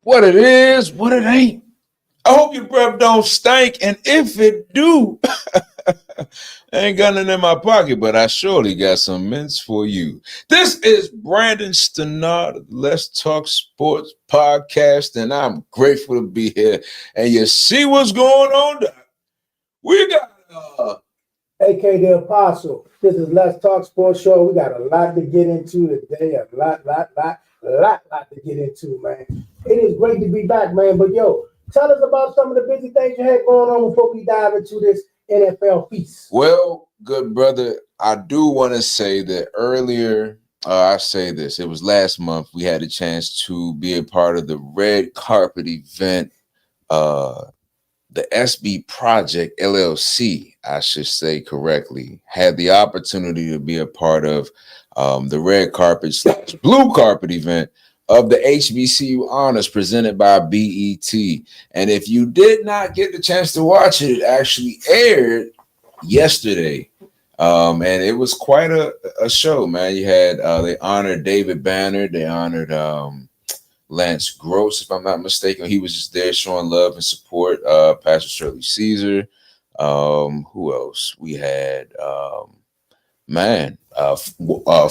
what it is, what it ain't. I hope your breath don't stink, and if it do, I ain't got nothing in my pocket, but I surely got some mints for you. This is Brandon Stannard of the Let's Talk Sports podcast, and I'm grateful to be here. And you see what's going on, Doc? We got AK the Apostle. This is Let's Talk Sports Show. We got a lot to get into today. A lot to get into, man. It is great to be back, man. But yo, tell us about some of the busy things you had going on before we dive into this NFL feast. Well, good brother, I do want to say that earlier, I say this, it was last month, we had a chance to be a part of the red carpet event, the SB Project LLC, I should say correctly, had the opportunity to be a part of the red carpet / blue carpet event of the HBCU Honors presented by BET. And if you did not get the chance to watch it, it actually aired yesterday. And it was quite a show, man. You had they honored David Banner, they honored Lance Gross, if I'm not mistaken. He was just there showing love and support. Pastor Shirley Caesar. Who else? We had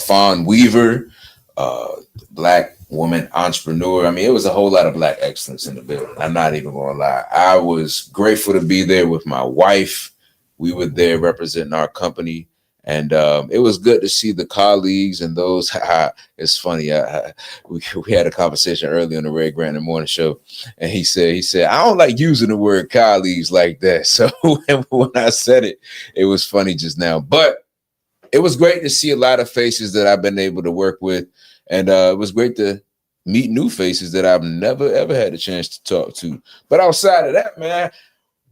Fawn Weaver, black woman entrepreneur. I mean, it was a whole lot of black excellence in the building. I'm not even gonna lie. I was grateful to be there with my wife. We were there representing our company. And it was good to see the colleagues and those. It's funny. We had a conversation earlier on the Red Grant Morning Show, and he said, I don't like using the word colleagues like that. So when I said it, it was funny just now. But it was great to see a lot of faces that I've been able to work with, and it was great to meet new faces that I've never ever had a chance to talk to. But outside of that, man,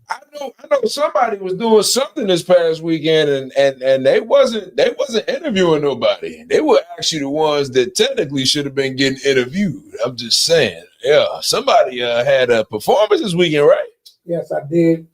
I know somebody was doing something this past weekend, and they wasn't interviewing nobody. They were actually the ones that technically should have been getting interviewed. I'm just saying, yeah, somebody had a performance this weekend, right? Yes, I did.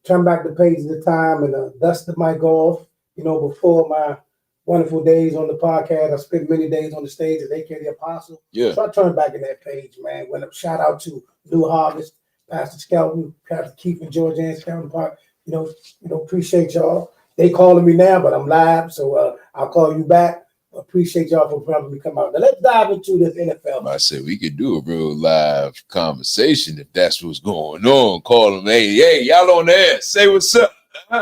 Turn back the page of the time and dust the mic off. You know, before my wonderful days on the podcast, I spent many days on the stage as AK the Apostle. Yeah. So I turned back in that page, man. Went up, shout out to New Harvest, Pastor Skelton, Pastor Keith and George Ann Skelton Park. You know, appreciate y'all. They calling me now, but I'm live, so I'll call you back. Appreciate y'all for having me come out. Now let's dive into this NFL. I said we could do a real live conversation if that's what's going on. Call them, hey, y'all on the air. Say what's up.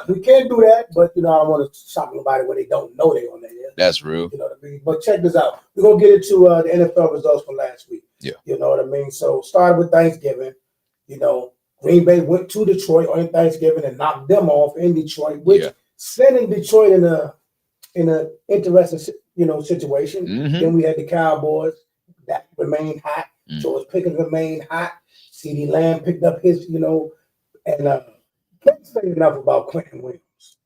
We can do that, but I don't want to shock nobody when they don't know they're on the air. That's real. You know what I mean? But check this out. We're gonna get into the NFL results from last week. Yeah. You know what I mean? So started with Thanksgiving. Green Bay went to Detroit on Thanksgiving and knocked them off in Detroit, which sending Detroit in a interesting situation. Mm-hmm. Then we had the Cowboys that remained hot. Mm-hmm. George Pickens remained hot. CeeDee Lamb picked up his, and can't say enough about Quentin Williams,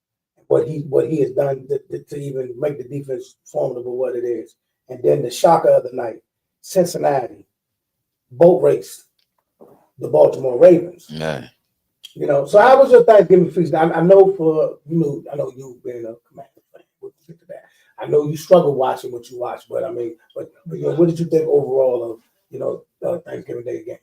what he has done to even make the defense formidable what it is. And then the shocker of the night, Cincinnati boat raced the Baltimore Ravens. Man. So how was your Thanksgiving feast? I know you being a Commander fan. We'll get to that. I know you struggle watching what you watch, but what did you think overall of Thanksgiving Day game?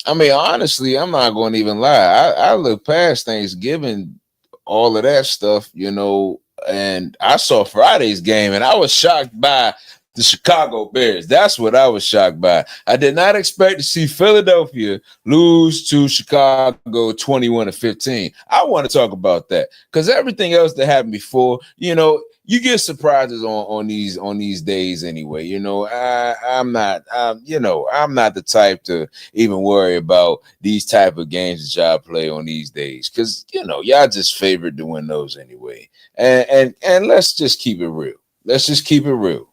I mean, honestly, I'm not going to even lie. I look past Thanksgiving, all of that stuff, and I saw Friday's game, and I was shocked by the Chicago Bears. That's what I was shocked by. I did not expect to see Philadelphia lose to Chicago 21-15. I want to talk about that because everything else that happened before, you get surprises on these days anyway. I'm not the type to even worry about these type of games that y'all play on these days because y'all just favored to win those anyway. And let's just keep it real. Let's just keep it real.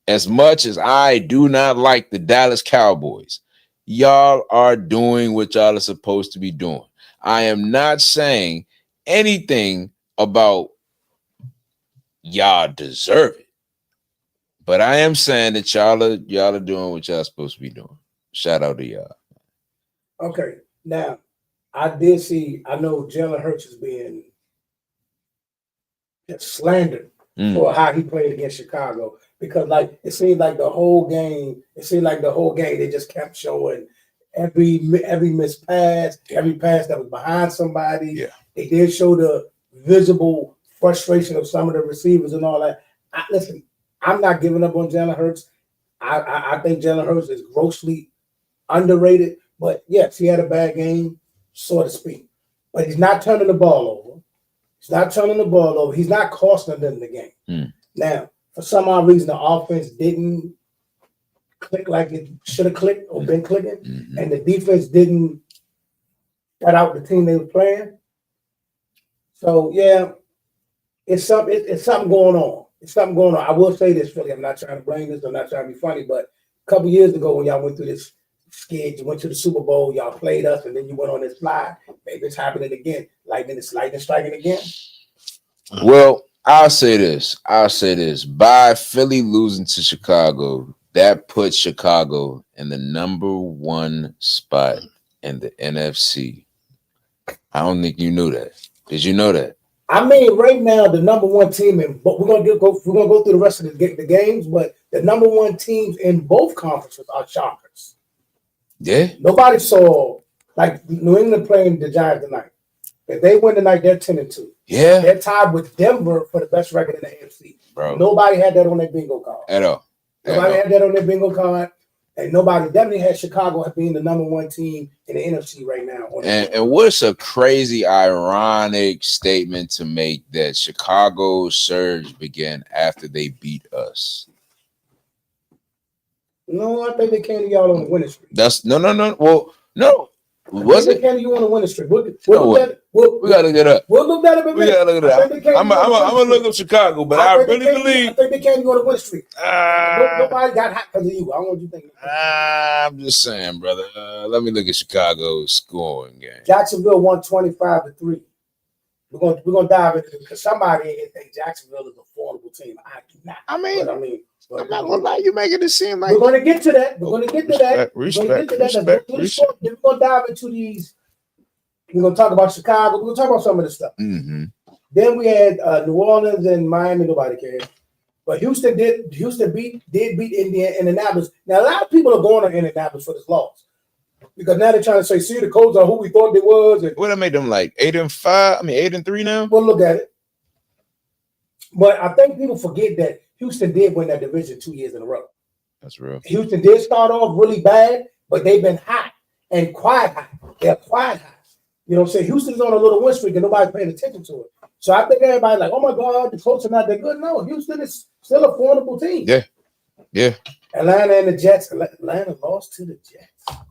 As much as I do not like the Dallas Cowboys, y'all are doing what y'all are supposed to be doing. I am not saying anything about y'all deserve it, but I am saying that y'all are doing what y'all supposed to be doing. Shout out to y'all. Okay, now I know Jalen Hurts is being slandered for how he played against Chicago. because like it seemed like the whole game. It seemed like the whole game they just kept showing every missed pass, every pass that was behind somebody. Yeah. They did show the visible frustration of some of the receivers and all that. Listen, I'm not giving up on Jalen Hurts. I think Jalen Hurts is grossly underrated. But yes, he had a bad game, so to speak. But he's not turning the ball over. He's not turning the ball over. He's not costing them the game. Now, for some odd reason, the offense didn't click like it should have clicked or been clicking, and the defense didn't cut out the team they were playing. So yeah, it's something going on. It's something going on. I will say this, Philly. I'm not trying to blame this. I'm not trying to be funny, but a couple years ago when y'all went through this skid, you went to the Super Bowl, y'all played us, and then you went on this slide. Maybe it's happening again. Lightning striking again. Well, I'll say this. By Philly losing to Chicago, that puts Chicago in the number 1 spot in the NFC. I don't think you knew that. Did you know that? I mean, right now the number 1 team but we're gonna go through the rest of the games, but the number 1 teams in both conferences are shockers. Yeah. Nobody saw like New England playing the Giants tonight. If they win tonight, they're 10-2. Yeah. They're tied with Denver for the best record in the AFC. Bro. Nobody had that on their bingo card. At all. Nobody had that on their bingo card. And nobody definitely had Chicago being the number 1 team in the NFC right now. And what's a crazy, ironic statement to make that Chicago's surge began after they beat us? No, I think they came to y'all on a winning streak. That's no. Well, no. Was it? They came to you on a winning streak. We we gotta look it up. We'll look that up. We gotta look it up. I'm gonna look up Chicago, but I really believe. I think they came to you on a winning streak. Nobody got hot because of you. I don't want you to think. I'm just saying, brother. Let me look at Chicago's scoring game. Jacksonville won 25-3. We're gonna dive into it because somebody think Jacksonville is a formidable team. I do not. I mean, I'm not gonna lie, you making it seem like we're gonna get to that. We're gonna get to that. Respect. We're gonna dive into these. We're gonna talk about Chicago. We're gonna talk about some of this stuff. Mm-hmm. Then we had New Orleans and Miami. Nobody cared, but Houston beat Indianapolis. Now a lot of people are going on Indianapolis for this loss because now they're trying to say, see, the Colts are who we thought they was. And, what I made them like 8-5. I mean 8-3 now. Well, look at it. But I think people forget that Houston did win that division 2 years in a row. That's real. Houston did start off really bad, but they've been hot and quiet hot. They're quiet hot. You know what I'm saying? Houston's on a little win streak and nobody's paying attention to it. So I think everybody's like, oh my God, the Colts are not that good. No, Houston is still a formidable team. Yeah. Atlanta and the Jets. Atlanta lost to the Jets.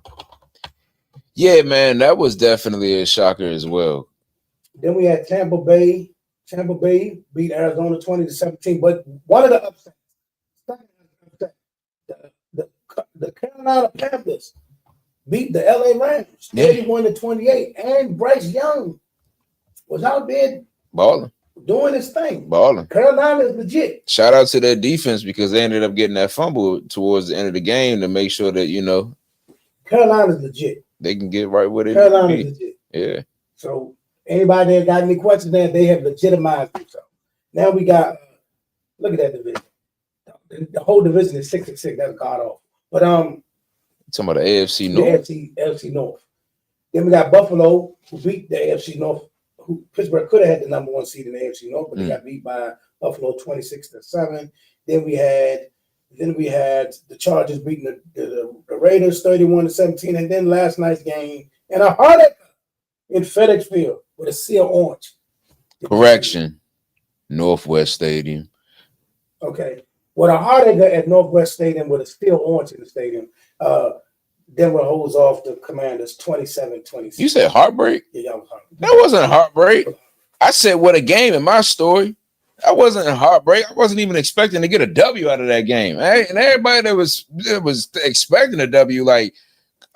Yeah, man, that was definitely a shocker as well. Then we had Tampa Bay. Tampa Bay beat Arizona 20-17. But one of the upsets, the Carolina Panthers beat the LA Rams 31-28. And Bryce Young was out there balling, doing his thing. Balling. Carolina is legit. Shout out to their defense because they ended up getting that fumble towards the end of the game to make sure that, Carolina's legit. They can get right with it. Carolina's legit. Yeah. So anybody that got any questions there, they have legitimized themselves. Now we got, look at that division. The whole division is 6-6. That's god off. But talking about the AFC North. AFC North. Then we got Buffalo, who beat the AFC North. Who Pittsburgh could have had the number 1 seed in the AFC North, but they got beat by Buffalo 26-7. Then we had the Chargers beating the Raiders 31-17, and then last night's game and a heartache in FedEx Field with a sea of orange. Correction, Northwest Stadium. Okay, with a heartache at Northwest Stadium with a steel orange in the stadium. Denver holds off the Commanders 27-26. You said heartbreak? Yeah, that was heartbreak. That wasn't heartbreak. I said what a game in my story. That wasn't a heartbreak. I wasn't even expecting to get a W out of that game. And everybody that was expecting a W, like,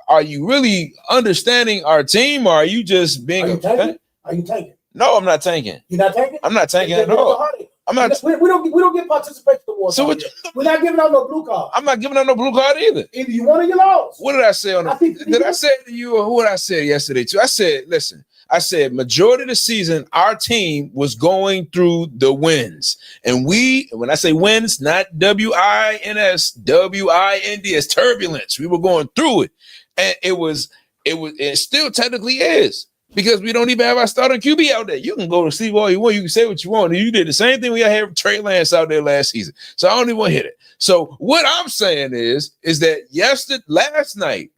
are you really understanding our team, or are you just being Are you tanking? No, I'm not tanking. You're not tanking? I'm not tanking at all. I'm not. We don't get participation awards. So we're not giving out no blue card. I'm not giving out no blue card either. Either you won or you lost. What did I say on the? Did I say to you or who did I say yesterday too? I said, listen. I said majority of the season, our team was going through the wins, and when I say wins, not WINS, WIND, it's turbulence. We were going through it, and it still technically is. Because we don't even have our starting QB out there. You can go to Steve all you want. You can say what you want. You did the same thing we had Trey Lance out there last season. So I don't even want to hit it. So what I'm saying is that last night,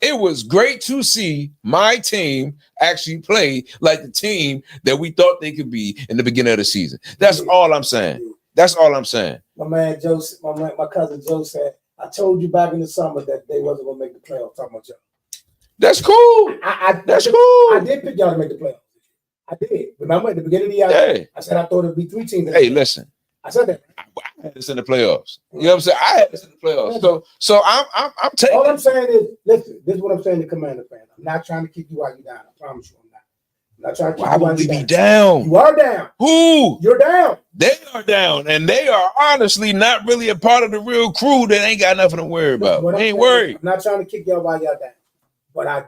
it was great to see my team actually play like the team that we thought they could be in the beginning of the season. That's all I'm saying. That's all I'm saying. My man Joe, my cousin Joe said, I told you back in the summer that they wasn't going to make the playoffs. Talking about y'all. That's cool. That's cool. I did pick y'all to make the playoffs. I did. Remember at the beginning of the year, hey. I said I thought it'd be 3 teams. Hey, listen. I said that. I had this in the playoffs. You know what I'm saying? I had this in the playoffs. So I'm taking. All I'm saying is, listen. This is what I'm saying to Commander fan. I'm not trying to kick you while you're down. I promise you, I'm not. I'm not trying to kick you while you're down. You are down. Who? You're down. They are down, and they are honestly not really a part of the real crew that ain't got nothing to worry about. They ain't worried. I'm not trying to kick y'all while y'all down, but I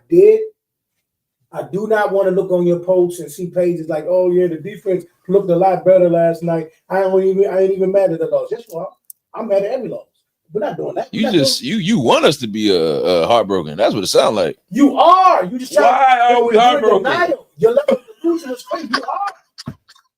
do not want to look on your posts and see pages like, oh yeah, the defense looked a lot better last night. I ain't even mad at the loss. Yes, well, I'm mad at every loss. We're not doing that. You want us to be heartbroken. That's what it sounds like. You are. You just why are we heartbroken? Your level of delusion is crazy. You are.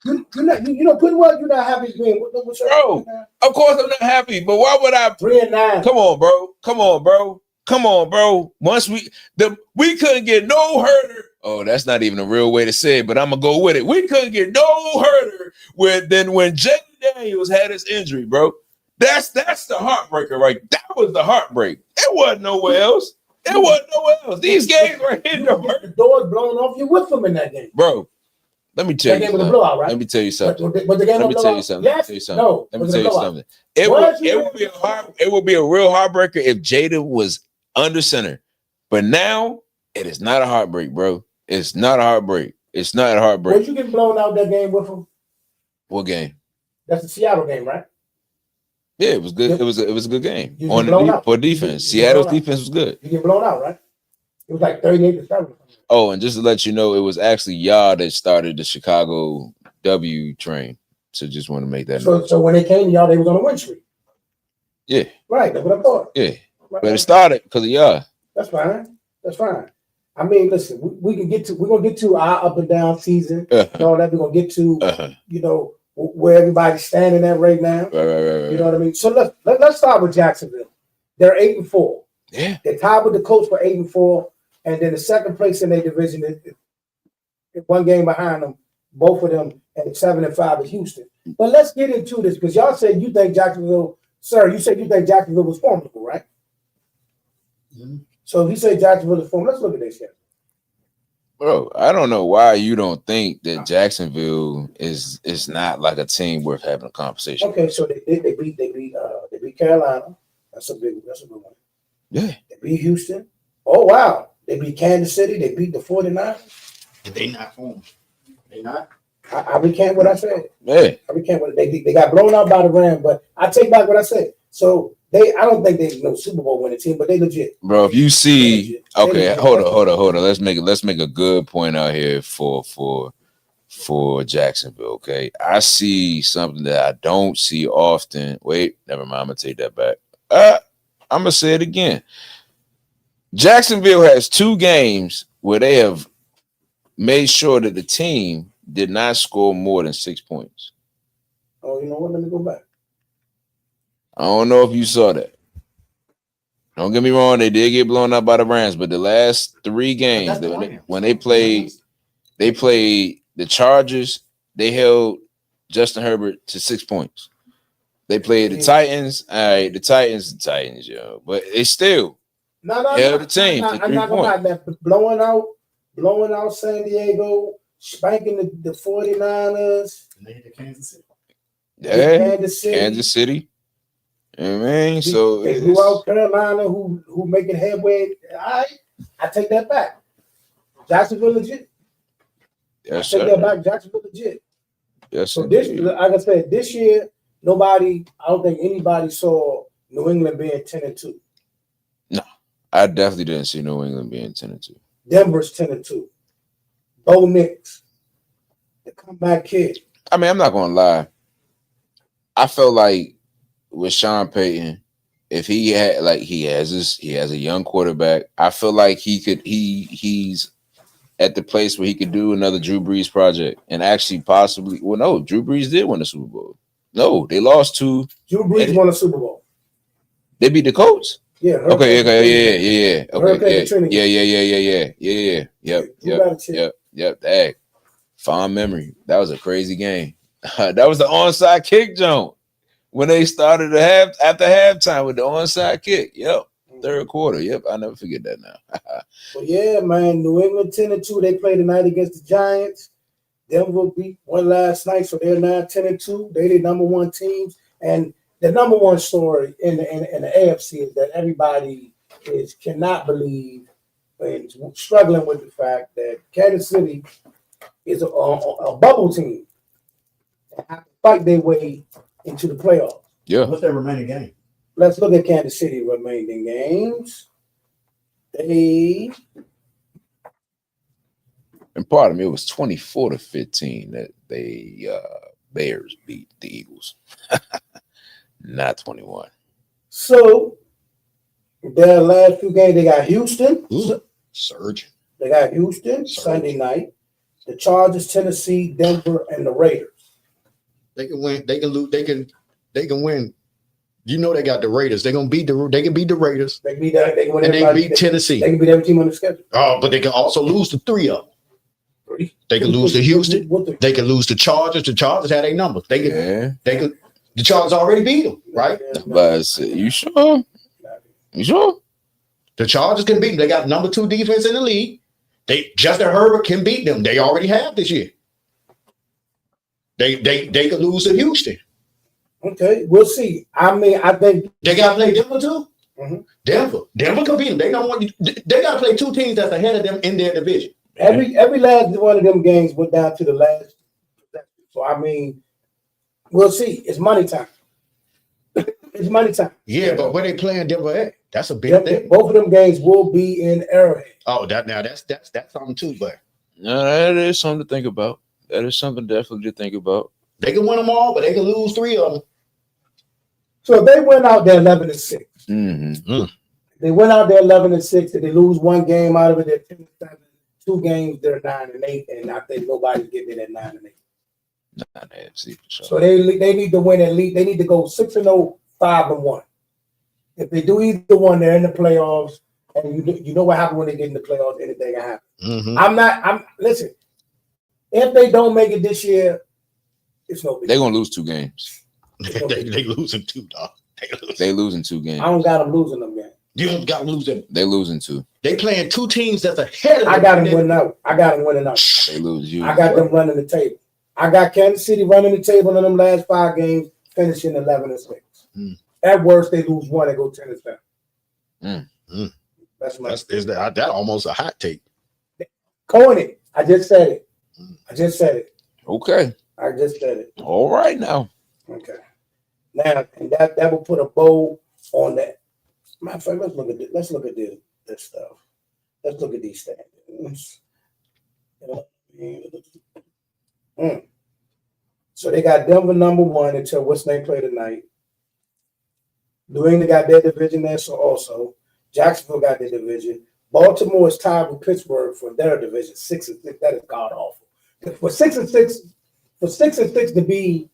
You know, pretty well you're not happy being. Bro, of course I'm not happy, but why would I? 3-9. Come on, bro. Once we couldn't get no herder. Oh, that's not even a real way to say it, but I'm gonna go with it. We couldn't get no herder when Jaden Daniels had his injury, bro. That's the heartbreaker, right? That was the heartbreak. It wasn't nowhere else. These games were hitting the doors blown off you with them in that game, bro. Let me tell you something. Blowout, right? Let me tell you something. But the game Let me tell you something. Yes? No. Let me tell you something. It would be a real heartbreaker if Jada was under center. But now it is not a heartbreak, bro. It's not a heartbreak. It's not a heartbreak. Would you get blown out that game with him? What game? That's the Seattle game, right? Yeah, it was good. It was a good game for defense. Seattle's defense was good. You get blown out, right? It was like 38-7. Oh, and just to let you know, it was actually y'all that started the Chicago W train. So just want to make that note. So when they came to y'all, they was on a win streak. Yeah. Right. That's what I thought. Yeah. Right. But it started because of y'all. That's fine. I mean, listen, we're gonna get to our up and down season. And all that. We're gonna get to you know where everybody's standing at right now. Right. You know what I mean? So let's start with Jacksonville. They're 8-4. Yeah. They're tied with the Colts for 8-4. And then the second place in their division is one game behind them, both of them, and 7-5 is Houston. But let's get into this because y'all said you think Jacksonville, sir, you said you think Jacksonville was formidable, right? Mm-hmm. So if you say Jacksonville is formidable, let's look at their schedule. Bro, I don't know why you don't think that Jacksonville is not like a team worth having a conversation. Okay, so they beat Carolina. That's a good one. Yeah. They beat Houston. Oh wow. They beat Kansas City. They beat the 49ers. And they not home. They not? I recant what I said. Yeah. I recant what they got blown out by the Rams, but I take back what I said. So I don't think they're no Super Bowl winning team, but they legit. Bro, if you see, okay, hold on. Let's make a good point out here for Jacksonville. Okay, I see something that I don't see often. Wait, never mind. I'm gonna take that back. I'm gonna say it again. Jacksonville has 2 games where they have made sure that the team did not score more than 6 points. Oh, you know what? Let me go back. I don't know if you saw that. Don't get me wrong, they did get blown out by the Rams, but the last 3 games when they played the Chargers, they held Justin Herbert to 6 points. They played the Titans. All right, the Titans, yo. But it's still held the team to 3 I'm not gonna lie, that blowing out San Diego, spanking the 49ers. And they hit the Kansas City. Yeah, Kansas City. You know what I mean? So they blew out Carolina, who making headway. All right, I take that back. Jacksonville legit. Yes, I take that back. Jacksonville legit. Yes, So this, indeed. like I said, this year, I don't think anybody saw New England being 10-2. I definitely didn't see New England being 10-2. Denver's 10-2. Bo Nix, the comeback kid. I mean, I'm not gonna lie. I felt like with Sean Payton, if he had he has a young quarterback. I feel like he's at the place where he could do another Drew Brees project and actually possibly. Well, no, Drew Brees did win the Super Bowl. No, they lost to. Drew Brees won a Super Bowl. They beat the Colts. Yeah. Okay. Yeah. Okay. Katrina. Yeah. Yep. Dang. Fond memory. That was a crazy game. That was the onside kick, Joan. When they started after halftime with the onside kick. Yep. Third quarter. Yep. I'll never forget that now. Well, yeah, man. New England 10-2. They played tonight against the Giants. Denver beat one last night, so they're now 10-2. They the number one teams. And the number one story in the AFC is that everybody cannot believe and struggling with the fact that Kansas City is a bubble team and have to fight their way into the playoffs. Yeah. What's their remaining game? Let's look at Kansas City remaining games. And pardon me, it was 24-15 that they Bears beat the Eagles. Not 21. So their last few games, they got Houston. Surge. They got Houston Sunday night. The Chargers, Tennessee, Denver, and the Raiders. They can win. They can lose. They can win. You know they got the Raiders. They can beat the Raiders. They can beat that. They can win. And they beat Tennessee. They can beat every team on the schedule. Oh, but they can also lose to three of them. They can lose to Houston. They can lose to Chargers. The Chargers had a number. They can. Yeah. They could. The Chargers already beat them, right? But you sure? You sure? The Chargers can beat them. They got number 2 defense in the league. Justin Herbert can beat them. They already have this year. They could lose to Houston. Okay, we'll see. I mean, I think they got to play Denver too. Mm-hmm. Denver can beat them. They don't want. They got to play 2 teams that's ahead of them in their division. Every last one of them games went down to the last. So I mean, we'll see. It's money time. It's money time. Yeah, but where they playing Denver at? That's a big thing. Both of them games will be in Arrowhead. Oh, that's something too, but no, that is something to think about. That is something definitely to think about. They can win them all, but they can lose 3 of them. So if they went out there 11-6. Mm-hmm. They went out there 11-6. If they lose 1 game out of it, they're 10-7. 2 games, they're 9-8, and I think nobody's getting it at 9-8. Not AFC for sure. So they need to win at least. They need to go 6-0, 5-1. If they do either one, they're in the playoffs. And you know what happens when they get in the playoffs? Anything can happen. Mm-hmm. Listen. If they don't make it this year, it's no big. They're gonna lose 2 games. they losing 2, dog. They losing 2 games. I don't got them losing them games. You don't got them losing. They losing 2. They playing 2 teams that's ahead of them. I got them winning out. They lose you. I got them running the table. I got Kansas City running the table in them last 5 games, finishing 11-6. At worst, they lose 1 and go 10-7. That's that almost a hot take. Coin it. I just said it. Okay. I just said it. All right now. Okay. Now, and that will put a bow on that. Matter of fact, let's look at this stuff. Let's look at these standings. So they got Denver number 1 until what's name play tonight. New England got their division there, so also Jacksonville got their division. Baltimore is tied with Pittsburgh for their division, 6-6. That is god awful. For 6-6 to be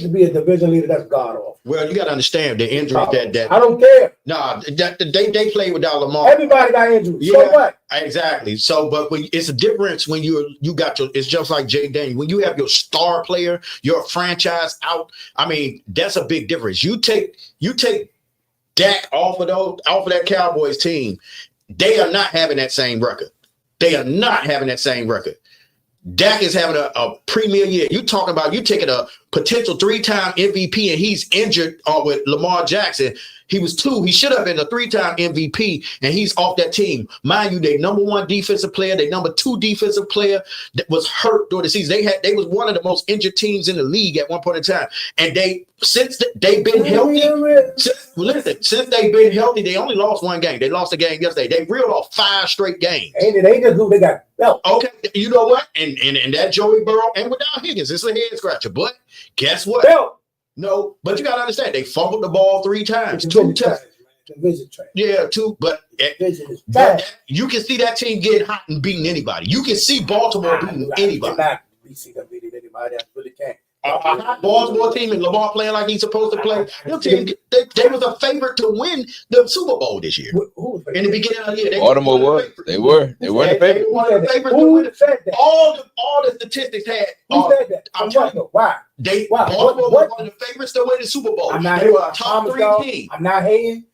to be a division leader, that's god awful. Well, you got to understand the injuries that I don't care. No, they play without Lamar. Everybody got injuries. Yeah, so what? Exactly. So, but it's a difference when you got your. It's just like Jay Daniels. When you have your star player, your franchise out. I mean, that's a big difference. You take Dak off of that Cowboys team. They are not having that same record. Dak is having a premier year. You taking a potential 3-time MVP and he's injured with Lamar Jackson. He was 2. He should have been a 3-time MVP, and he's off that team. Mind you, their number 1 defensive player, their number 2 defensive player that was hurt during the season. They was one of the most injured teams in the league at one point in time. And since they've been healthy, since they've been healthy, they only lost 1 game. They lost a game yesterday. They reeled off 5 straight games. And they just do. They got belt. Okay, you know what? And that Joey Burrow and without Higgins, it's a head scratcher. But guess what? Belt. No, but you gotta understand they fumbled the ball 3 times. It's 2 times. Yeah, 2. But you can see that team getting hot and beating anybody. You can see Baltimore beating anybody. I really can't. A Baltimore team and Lamar playing like he's supposed to play. Your team, they was a favorite to win the Super Bowl this year. In the beginning of the year, Baltimore was. They were the favorite. Who said that? All the statistics had. Who said that? I'm telling you, why? Baltimore was one of the favorites to win the Super Bowl. I'm not they were a top 3 team. I'm not hating.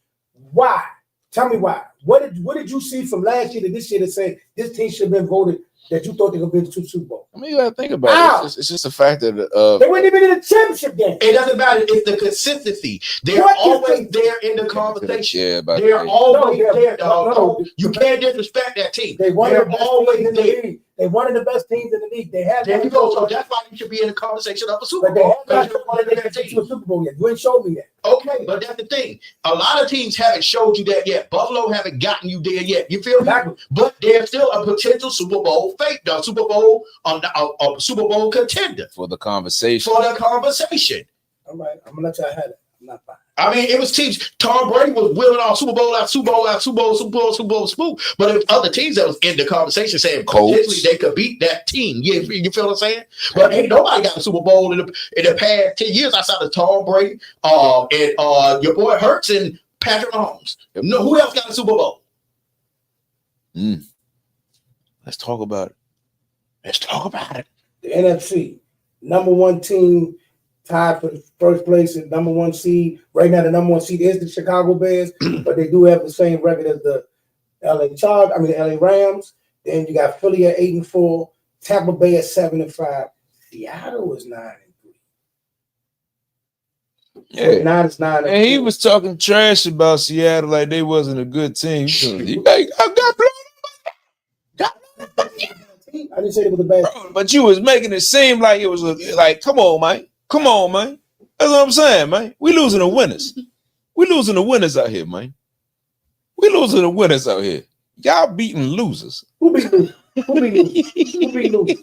Why? Tell me why. What did you see from last year to this year that say this team should have been voted that you thought they could win the 2 Super Bowls? I mean, you gotta think about it. It's just a factor of they weren't even in the championship game. It doesn't matter. It's the consistency. They're always there in the conversation. Yeah, about they're always there, dog. No. You can't disrespect that team. They're always there. They're one of the best teams in the league. They have. There you go. So that's why you should be in the conversation of a Super Bowl. But they have not to a Super Bowl yet. You ain't showed me that. Okay, but that's the thing. A lot of teams haven't showed you that yet. Buffalo haven't gotten you there yet. You feel me? Exactly. But they're still a potential Super Bowl Super Bowl contender for the conversation. All right, I'm gonna let y'all have it. I'm not fine. I mean, it was teams. Tom Brady was wheeling off Super Bowl after Super Bowl after Super Bowl. But it was other teams that was in the conversation saying potentially they could beat that team. You feel what I'm saying? But ain't nobody got a Super Bowl in the past 10 years outside of Tom Brady and your boy Hurts and Patrick Mahomes. Yep. No, who else got a Super Bowl? Let's talk about it. The NFC, number 1 team, tied for the first place and number 1 seed. Right now, the number 1 seed is the Chicago Bears, but they do have the same record as the LA Rams. Then you got Philly at 8-4, Tampa Bay at 7-5. Seattle is 9-3. Yeah, 9 is 9. And he was talking trash about Seattle like they wasn't a good team. I didn't say it was a bad team. But you was making it seem like it was like, come on, man. That's what I'm saying, man. We losing the winners. Out here, man. Y'all beating losers. Who beat losers? Who's beating losers?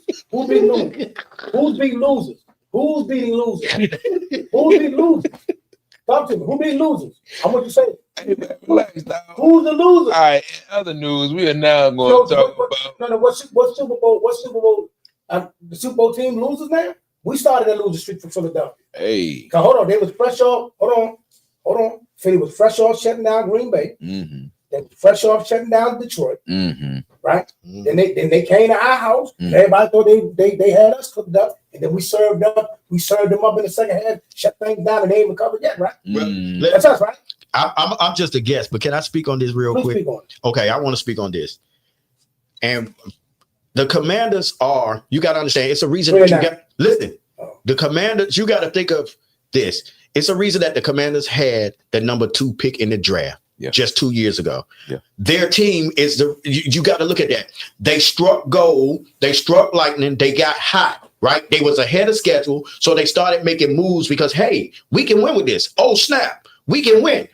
Talk to me. Who beat losers? I want you to say it. Hey, man, relax, dog. Who's the loser? All right, in other news, we are now going to talk about. What Super Bowl? The Super Bowl team loses now? We started that losing streak for Philadelphia. Hey. Hold on. They was fresh off. Hold on. Philly was fresh off shutting down Green Bay. Mm-hmm. They were fresh off shutting down Detroit. Mm-hmm. Right? Mm-hmm. Then they came to our house. Mm-hmm. Everybody thought they had us cooked up. And then we served them up in the second half, shut things down, and they ain't recovered yet, right? Mm-hmm. That's us, right? I'm just a guest, but can I speak on this real quick? Okay, I want to speak on this. And the Commanders you got to understand, it's a reason that you got, listen, the Commanders, you got to think of this. It's a reason that the Commanders had the number 2 pick in the draft just 2 years ago. Yeah. Their team is you got to look at that. They struck gold, they struck lightning, they got hot, right? They was ahead of schedule, so they started making moves because, hey, we can win with this. Oh, snap, we can win.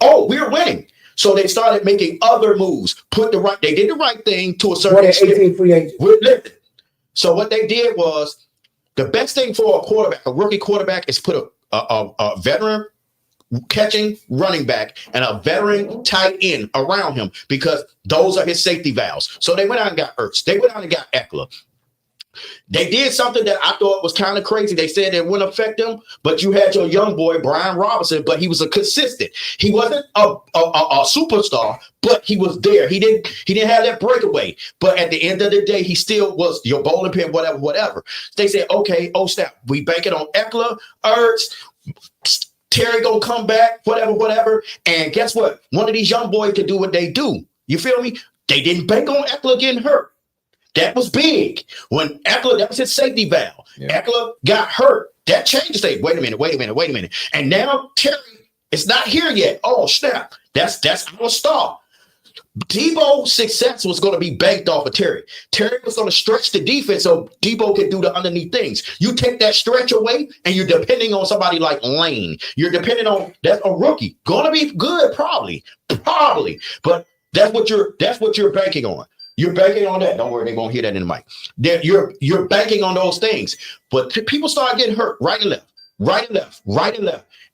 Oh, we're winning. So they started making other moves. They did the right thing to a certain extent. 18 free agents. So what they did was the best thing for a rookie quarterback is put a veteran catching running back and a veteran tight end around him because those are his safety valves. So they went out and got Ertz. They went out and got Eckler. They did something that I thought was kind of crazy. They said it wouldn't affect them, but you had your young boy, Brian Robinson, but he was a consistent. He wasn't a superstar, but he was there. He didn't have that breakaway. But at the end of the day, he still was your bowling pin, whatever. They said, okay, snap. We bank it on Eckler, Ertz, Terry gonna come back, whatever. And guess what? One of these young boys can do what they do. You feel me? They didn't bank on Eckler getting hurt. That was big. When Eckler, that was his safety valve. Yeah. Eckler got hurt. That changed the state. Wait a minute. And now Terry It's not here yet. Oh, snap. That's our star. Debo's success was going to be banked off of Terry. Terry was going to stretch the defense so Debo could do the underneath things. You take that stretch away, and you're depending on somebody like Lane. You're depending on that's a rookie. Going to be good, probably, but that's what you're banking on. You're banking on that. Don't worry, they won't hear that in the mic. You're banking on those things. But people start getting hurt right and left.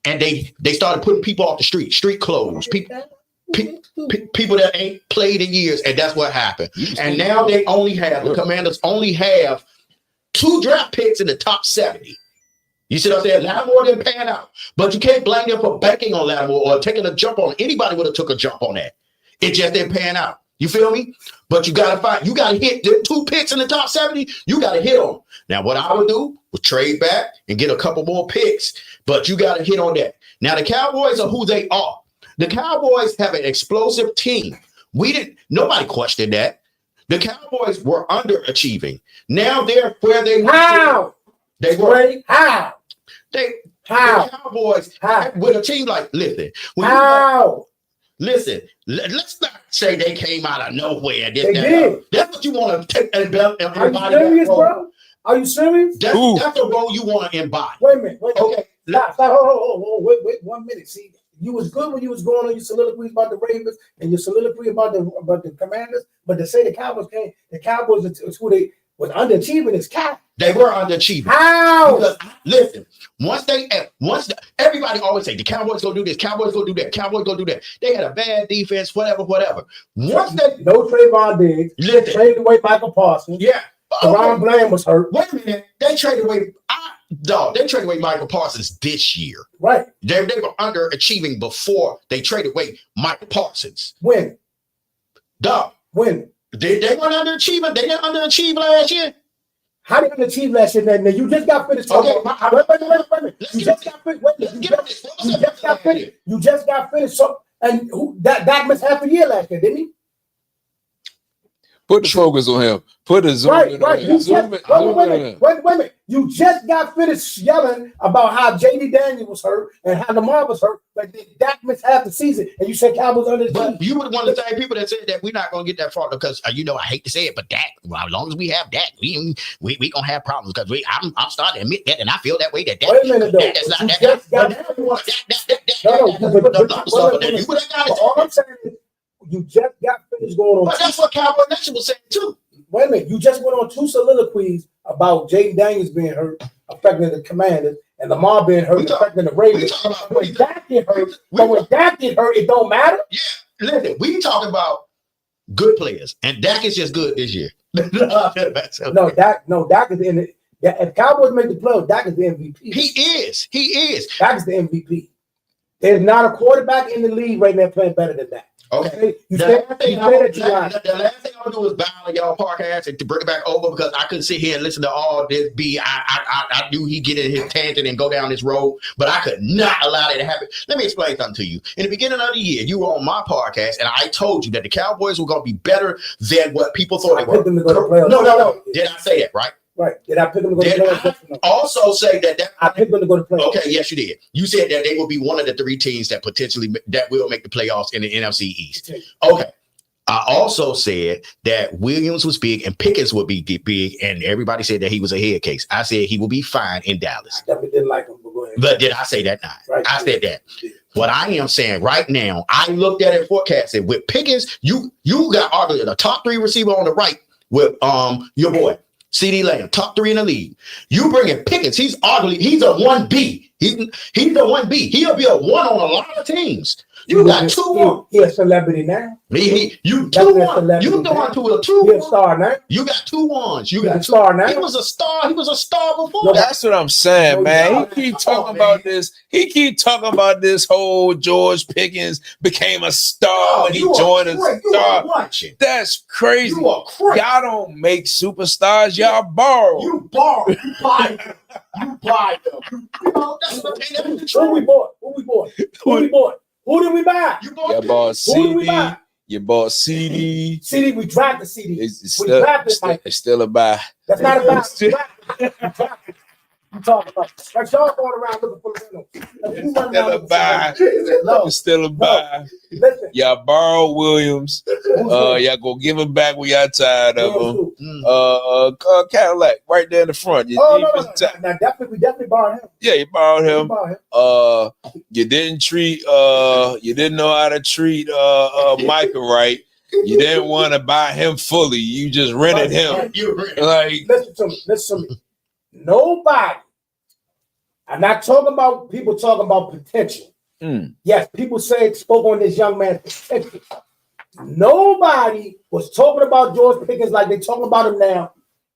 And they started putting people off the street clothes. People that ain't played in years, and that's what happened. And now the Commanders only have 2 draft picks in the top 70. You see what I'm saying? Lattimore didn't pan out, but you can't blame them for banking on Lattimore or taking a jump on. Anybody would have took a jump on that. It just didn't pan out. You feel me? But you gotta hit the 2 picks in the top 70. You gotta hit them. Now, what I would do was trade back and get a couple more picks, but you gotta hit on that. Now, the Cowboys are who they are. The Cowboys have an explosive team. Nobody questioned that. The Cowboys were underachieving. Now they're where they were. How? They were. How? The Cowboys with a team like, listen. Listen, let's not say they came out of nowhere. They did. That's what you want to take and Are you serious, bro? Are you serious? That's the role you want to embody. Wait a minute. Okay. Stop. Hold. Wait 1 minute. See, you was good when you was going on your soliloquies about the Ravens and your soliloquy about the Commanders, but to say the Cowboys is who they was underachieving is cap. They were underachieving. How? Because, listen, everybody always say the Cowboys go do this, Cowboys go do that, Cowboys go do that. They had a bad defense, whatever. Once they no Trayvon Diggs, traded away Michael Parsons. Yeah. Ron Bland was hurt. Wait a minute. They traded away Michael Parsons this year. Right. They were underachieving before they traded away Michael Parsons. When? When? They weren't underachieving. They didn't underachieve last year. How did you achieve last year? Now you just got finished. Okay. Wait. You just got finished. So, and that missed half a year last year, didn't he? Put the focus on him. Put the zoom in on him. Wait a minute. You just got finished yelling about how J.D. Daniels was hurt and how Lamar was hurt, but Dak missed half the season, and you said Cowboys under the team. But you were one of the same people that said that we're not going to get that far because, I hate to say it, but Dak, as long as we have Dak, we going to have problems because I'm starting to admit that, and I feel that way. That Dak, wait a minute, though. That's not that. All I'm saying is, you just got finished going on. But that's what Cowboy Nation was saying too. Wait a minute. You just went on 2 soliloquies about Jaden Daniels being hurt, affecting the Commanders, and Lamar being hurt, affecting the Ravens. When Dak get hurt, it don't matter. Yeah, listen, we talking about good players, and Dak is just good this year. Dak is in it. If Cowboys make the playoffs, Dak is the MVP. He is. Dak is the MVP. There's not a quarterback in the league right now playing better than that. Okay. The last thing I'll do is bow on y'all podcast and to bring it back over because I couldn't sit here and listen to all this. I knew he'd get in his tangent and go down this road, but I could not allow that to happen. Let me explain something to you. In the beginning of the year, you were on my podcast, and I told you that the Cowboys were going to be better than what people thought they were. No. Did I say that, right? Right. Did I pick them to go to playoffs? Also say that I picked them to go to playoffs. Okay, yes, you did. You said that they will be one of the 3 teams that will make the playoffs in the NFC East. Okay. I also said that Williams was big and Pickens would be big, and everybody said that he was a head case. I said he will be fine in Dallas. I definitely didn't like him, but go ahead. But did I say that? Not. Right. I said that. What I am saying right now, I looked at it forecasted with Pickens. You got arguably the top 3 receiver on the right with your boy. CeeDee Lamb, top 3 in the league. You bring in Pickens. He's a 1B. He's a 1B. He'll be a 1 on a lot of teams. You got 2-1. He's a celebrity now. You 2-1. You going to a 2-1. He's a star now. You got 2 1s. You got a star now. He was a star. He was a star before. No, that's what I'm saying, man. He keep talking about this. He keep talking about this whole George Pickens became a star when he joined a star. That's crazy. Y'all don't make superstars. Y'all borrow. You borrow. You buy them. You buy them. That's what I'm saying. Who we bought? Who did we buy? You bought CD. You bought CD. CD, we drafted CD. It's still a buy. That's not a buy. You talking about like y'all going around looking for Reynolds. Still a buy. No, Still a buy. listen. Y'all borrow Williams. Y'all go give him back when y'all tired of him. Cadillac right there in the front. No. Now we definitely borrowed him. Yeah, you borrowed him. Borrowed him. You didn't know how to treat Micah right. You didn't want to buy him fully. You just rented him. Like, listen to me. Nobody. I'm not talking about people talking about potential. Yes, people spoke on this young man's potential. Nobody was talking about George Pickens like they talking about him now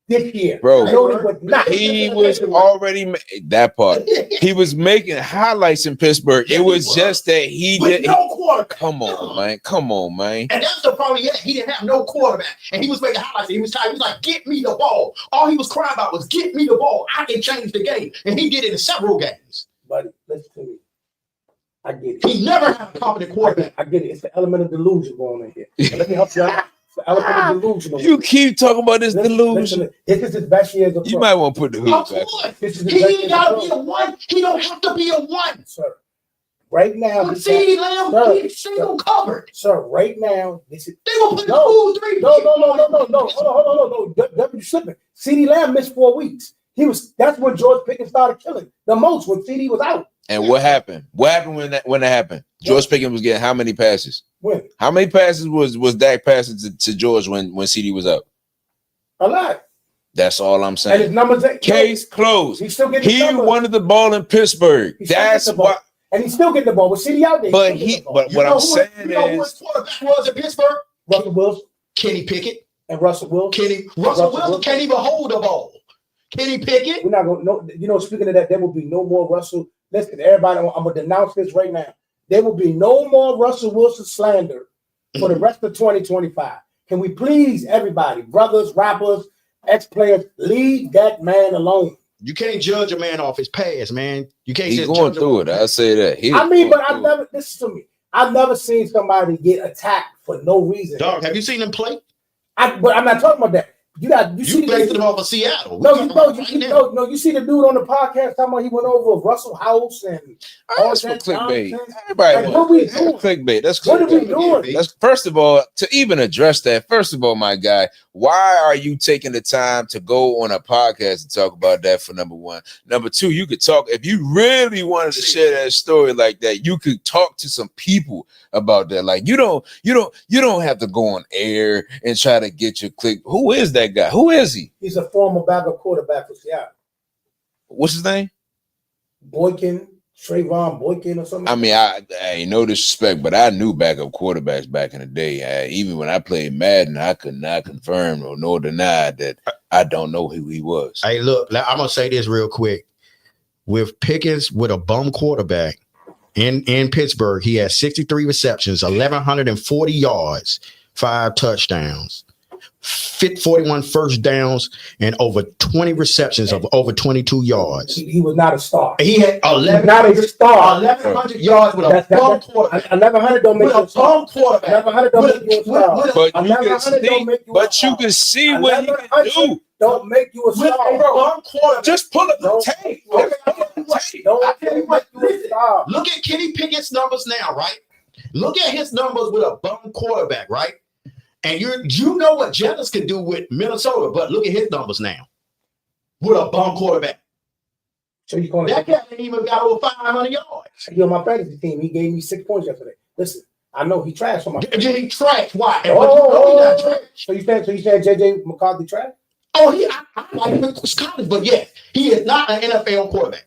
this year. Bro, no, he was not. He was already that part. He was making highlights in Pittsburgh. It was just that he did. No quarterback. Come on, man. And that's the problem. He didn't have no quarterback, and he was making highlights. He was tired. He was like, "Get me the ball." All he was crying about was, "Get me the ball. I can change the game," and he did it in several games. But listen to me. I get it. He never had a competent quarterback. I get it. It's the element of delusion going on here. Let me help you out. It's the element of delusion. You keep talking about this delusion. Listen, this is his best year as a pro. You might want to put the hoop Of back. course. He ain't got to be a one. He don't have to be a one. Sir, right now. CeeDee Lamb, he's single covered. Sir, right now. This is, They gonna put the 3. No. Hold on. W slipping. CeeDee Lamb missed 4 weeks. That's when George Pickens started killing the most when CeeDee was out. And what happened? What happened when that happened? George Pickens was getting how many passes? When? How many passes was Dak passing to George when CeeDee was out? A lot. That's all I'm And saying. his numbers. Case closed. He's still getting. He wanted the ball in Pittsburgh. That's why. And he's still getting the ball with CeeDee out there. But what I'm saying is, who his quarterback was in Pittsburgh? Russell Wilson, Kenny Pickett, and Russell Wilson. Russell Wilson can't even hold the ball. Kenny Pickett. We're not going. No. Speaking of that, there will be no more Russell. Listen, everybody. I'm gonna denounce this right now. There will be no more Russell Wilson slander for the rest of 2025. Can we please, everybody, brothers, rappers, ex-players, leave that man alone? You can't judge a man off his past, man. You can't. He's going through it. I say that. Listen to me. I've never seen somebody get attacked for no reason. Dog, have you seen him play? But I'm not talking about that. You based it off of Seattle. You see the dude on the podcast talking about he went over Russell House and all that's that clickbait. nonsense. Everybody Like, what we doing? Clickbait. That's What are we clickbait. doing? That's first of all, to even address that. First of all, my guy, why are you taking the time to go on a podcast and talk about that? For number one, number two, you could talk if you really wanted to share that story like that. You could talk to some people about that. Like you don't have to go on air and try to get your click. Who is that guy? Who is he? He's a former backup quarterback for Seattle. What's his name? Boykin, Trayvon Boykin or something. I mean, I ain't no disrespect, but I knew backup quarterbacks back in the day. Even when I played Madden, I could not confirm nor deny that I don't know who he was. Hey, look, I'm gonna say this real quick. With Pickens with a bum quarterback in Pittsburgh, he had 63 receptions, 1,140 yards, 5 touchdowns. 41 first downs and over 20 receptions of over 22 yards. He was not a star. He had 1,100 yards with a bum quarterback. 1,100 don't make you a star. 1,100 don't make you a star. But you can see what he can do. Don't make you a star. Just pull up the tape. Don't make you a star. Look at Kenny Pickett's numbers now, right? Look at his numbers with a bum quarterback, right? And you know what Jennings can do with Minnesota, but look at his numbers now with a bum quarterback. So you calling that guy ain't even got over 500 yards. You're on my fantasy team. He gave me 6 points yesterday. Listen, I know he trashed for my. He trashed. Why? So you said JJ McCarthy trash? Oh, I like him in college, but yes, he is not an NFL quarterback.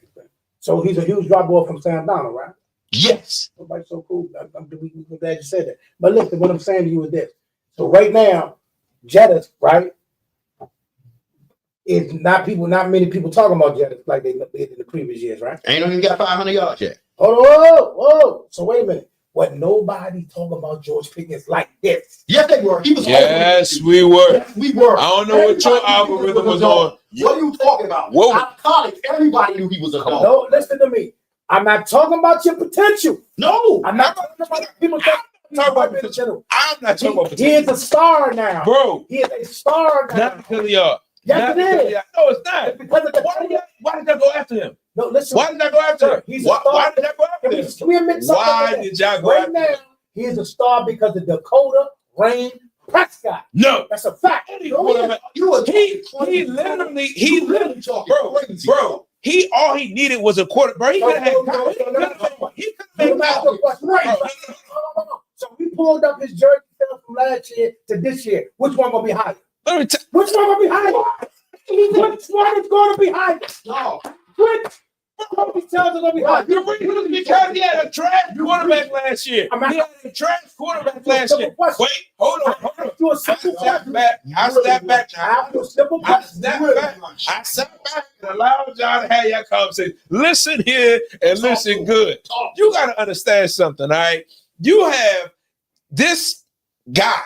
So he's a huge drop off from Sam Donald, right? Yes. Everybody's so cool. I'm glad you said that. But listen, what I'm saying to you is this. So right now, Jettas, right, is not many people talking about Jettas like they did in the previous years, right? Ain't even got 500 yards yet. Whoa. So wait a minute. What nobody talking about George Pickens like this? Yes, they were. He was. Yes, we were. Yes, we were. I don't know what your algorithm was on. What are you talking about? Whoa. Out of college, everybody knew he was a dog. No, listen to me. I'm not talking about your potential. No, I'm not talking about people talking about potential. I'm not talking about He is a star now. Bro. He is a star now. Not because of y'all. Yes, it is. No, it's not. It's because of the Why did y'all go after him? No, listen. Why did y'all go after him? He's a Why star. did y'all go after him? Can we admit something? Why did y'all go right after now? him? He is a star because of Dakota Rain Prescott. No. That's a fact. He literally talking, bro. All he needed was a quarter. Bro, he could have made So we pulled up his jersey sales from last year to this year. Which one gonna be higher? Which one gonna be higher? Which one is gonna be higher? No. Which Kobe tells are gonna be higher? Because he had a trash quarterback last year. He had a trash quarterback last year. Wait, hold on. Do a simple question. I step back. I step back and allow y'all to have your conversation. Listen here and listen good. You got to understand something, all right? You have this guy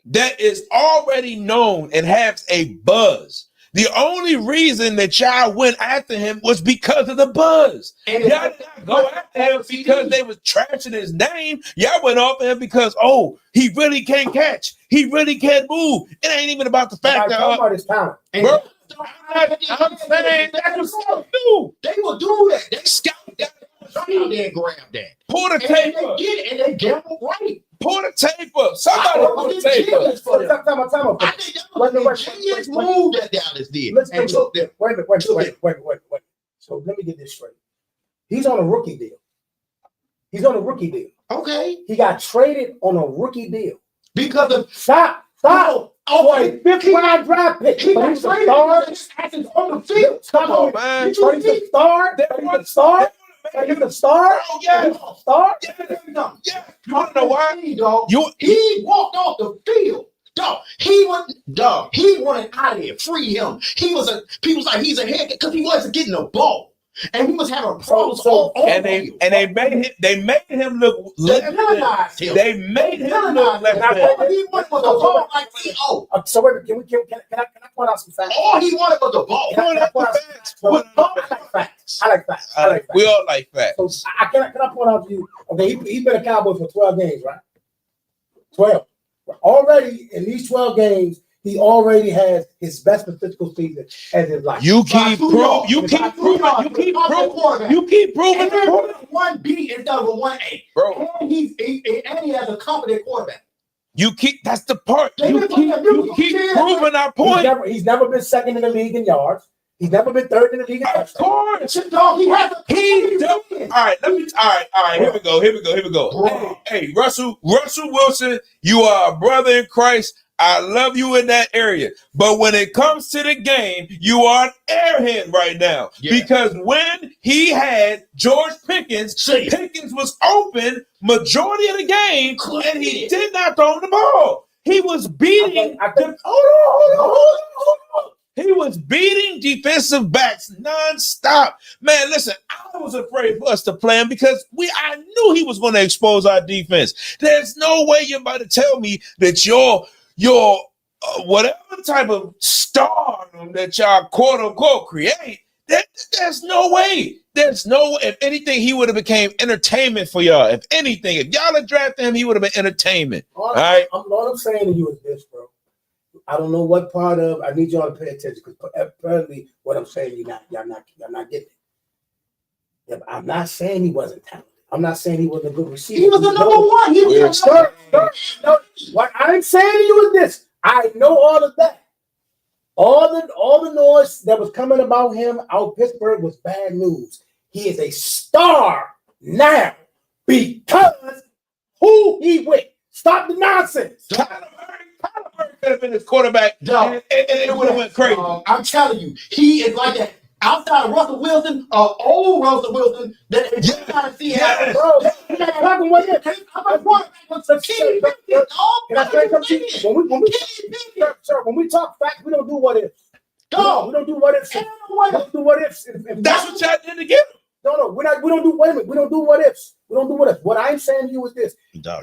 that is already known and has a buzz. The only reason that y'all went after him was because of the buzz. And y'all did not go after him because they was trashing his name. Y'all went off him because, he really can't catch. He really can't move. It ain't even about the fact that about his talent. Bro, I'm saying that's what scouts do. They will do that. They scout that. They and grab that. Pull the tape up. They get it and they gamble right. Pull the tape up. Somebody pull the tape up. I think that was the genius move that Dallas did. And took them. Wait a minute. So let me get this straight. He's on a rookie deal. Okay. He got traded on a rookie deal. Because of Stop. Okay. Fifth round draft pick. He got traded on the field. Stop, man. He's a star. He's a star. He's a star. Yeah. Star. Yeah. You want to know why? He walked off the field. He wanted out of here. Free him. People was like he's a head because he wasn't getting the ball. And he was having problems. And they made him look less. They made him look less. All he wanted was the ball like T.O. So wait, can I point out some facts? All he wanted was the ball. I like facts. We all like facts. So can I point out to you? Okay, he's been a Cowboy for 12 games, right? 12. Already in these 12 games, he already has his best statistical season as his life. You keep proving. One B instead of a 1A, bro. And he has a competent quarterback. That's the part. You keep proving our point. He's never been second in the league in yards. He's never been third in the league in yards. Of course. All right. Here we go. Hey, Russell Wilson, you are a brother in Christ. I love you in that area. But when it comes to the game, you are an airhead right now. Yeah. Because when he had George Pickens, Pickens was open majority of the game, and he did not throw the ball. He was beating He was beating defensive backs nonstop. Man, listen, I was afraid for us to play him because I knew he was going to expose our defense. There's no way you're about to tell me that your whatever type of star that y'all quote unquote create, there's no way. There's no way. If anything, he would have became entertainment for y'all. If anything, if y'all had drafted him, he would have been entertainment. All right. All I'm saying to you is this, bro. I don't know what part of. I need y'all to pay attention because apparently what I'm saying, y'all not getting it. Yeah, I'm not saying he wasn't talented. I'm not saying he wasn't a good receiver. He was the number one. He was no. What I'm saying to you is this. I know all of that. All the noise that was coming about him out Pittsburgh was bad news. He is a star now because who he with. Stop the nonsense. Kyler could have been his quarterback, and it would have went crazy. I'm telling you, he is like that. Outside of Russell Wilson, old Russell Wilson, that is trying to see how. Bro, when we talk facts, we don't do what ifs. No, we don't do what ifs. We don't do what ifs. That's what y'all did to get him. No, we don't do. Wait a minute, we don't do what ifs. We don't do what ifs. What I'm saying to you is this: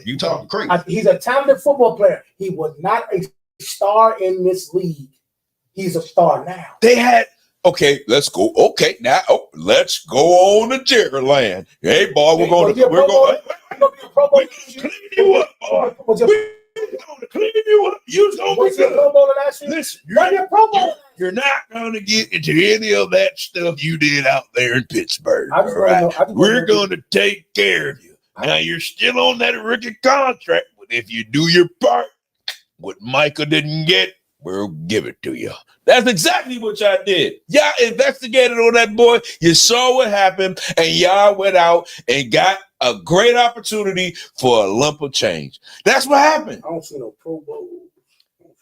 you talking crazy. He's a talented football player. He was not a star in this league. He's a star now. They had. Okay, let's go. Okay, now let's go on to Jerryland. Hey, boy, we're going to be a Pro Bowl. gonna clean you up. You was gonna be What's your good. Pro Bowler last year? Listen, Run your Pro Bowler. you're not gonna get into any of that stuff you did out there in Pittsburgh. I just All want right? to know. I just We're wanna know- gonna take care of you. Now you're still on that rookie contract, but if you do your part, what Micah didn't get, we'll give it to you. That's exactly what y'all did. Y'all investigated on that boy. You saw what happened, and y'all went out and got a great opportunity for a lump of change. That's what happened. I don't see no Pro Bowl.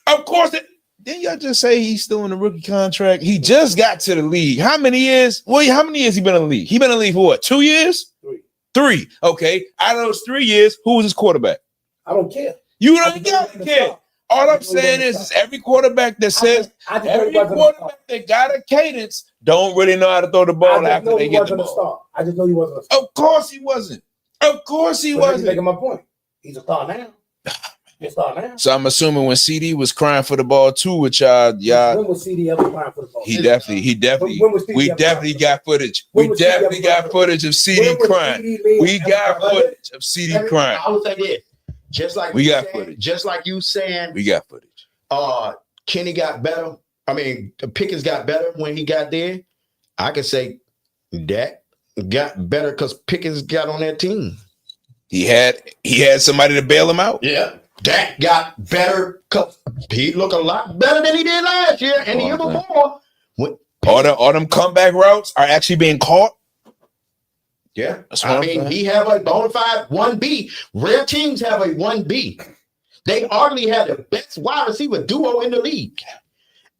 Of course, didn't y'all just say he's still in the rookie contract? He just got to the league. How many years? Well, how many years he been in the league? He been in the league for what? 2 years? 3. 3. Okay. Out of those 3 years, who was his quarterback? I don't care. You I don't just know he got wasn't to a care. star. All I I'm just know he saying wasn't a is star. every quarterback that says I just know every he wasn't a star. quarterback that got a cadence don't really know how to throw the I ball just after know they he get the wasn't a ball. star. I just know he wasn't a star. Of course he wasn't. Of course he But now you're wasn't. making my point. He's a star now. He's a star now. So I'm assuming when CD was crying for the ball too with y'all, When was CD ever crying for the ball? he definitely, When was CD we ever definitely crying got footage. When We was CD ever definitely crying got for the footage of When CD was crying. CD Lee We ever got crying? footage of CD crying. I would say this. Just like We you got saying, footage. just like you saying, We got footage. Kenny got better. I mean, Pickens got better when he got there. I could say Dak got better because Pickens got on that team. He had somebody to bail him out. Yeah. Dak got better because he looked a lot better than he did last year and the year Okay. before. When- All them comeback routes are actually being caught. Yeah. That's what I I'm mean, saying. he have a bona fide 1B. Rare teams have a 1B. They hardly had the best wide receiver duo in the league.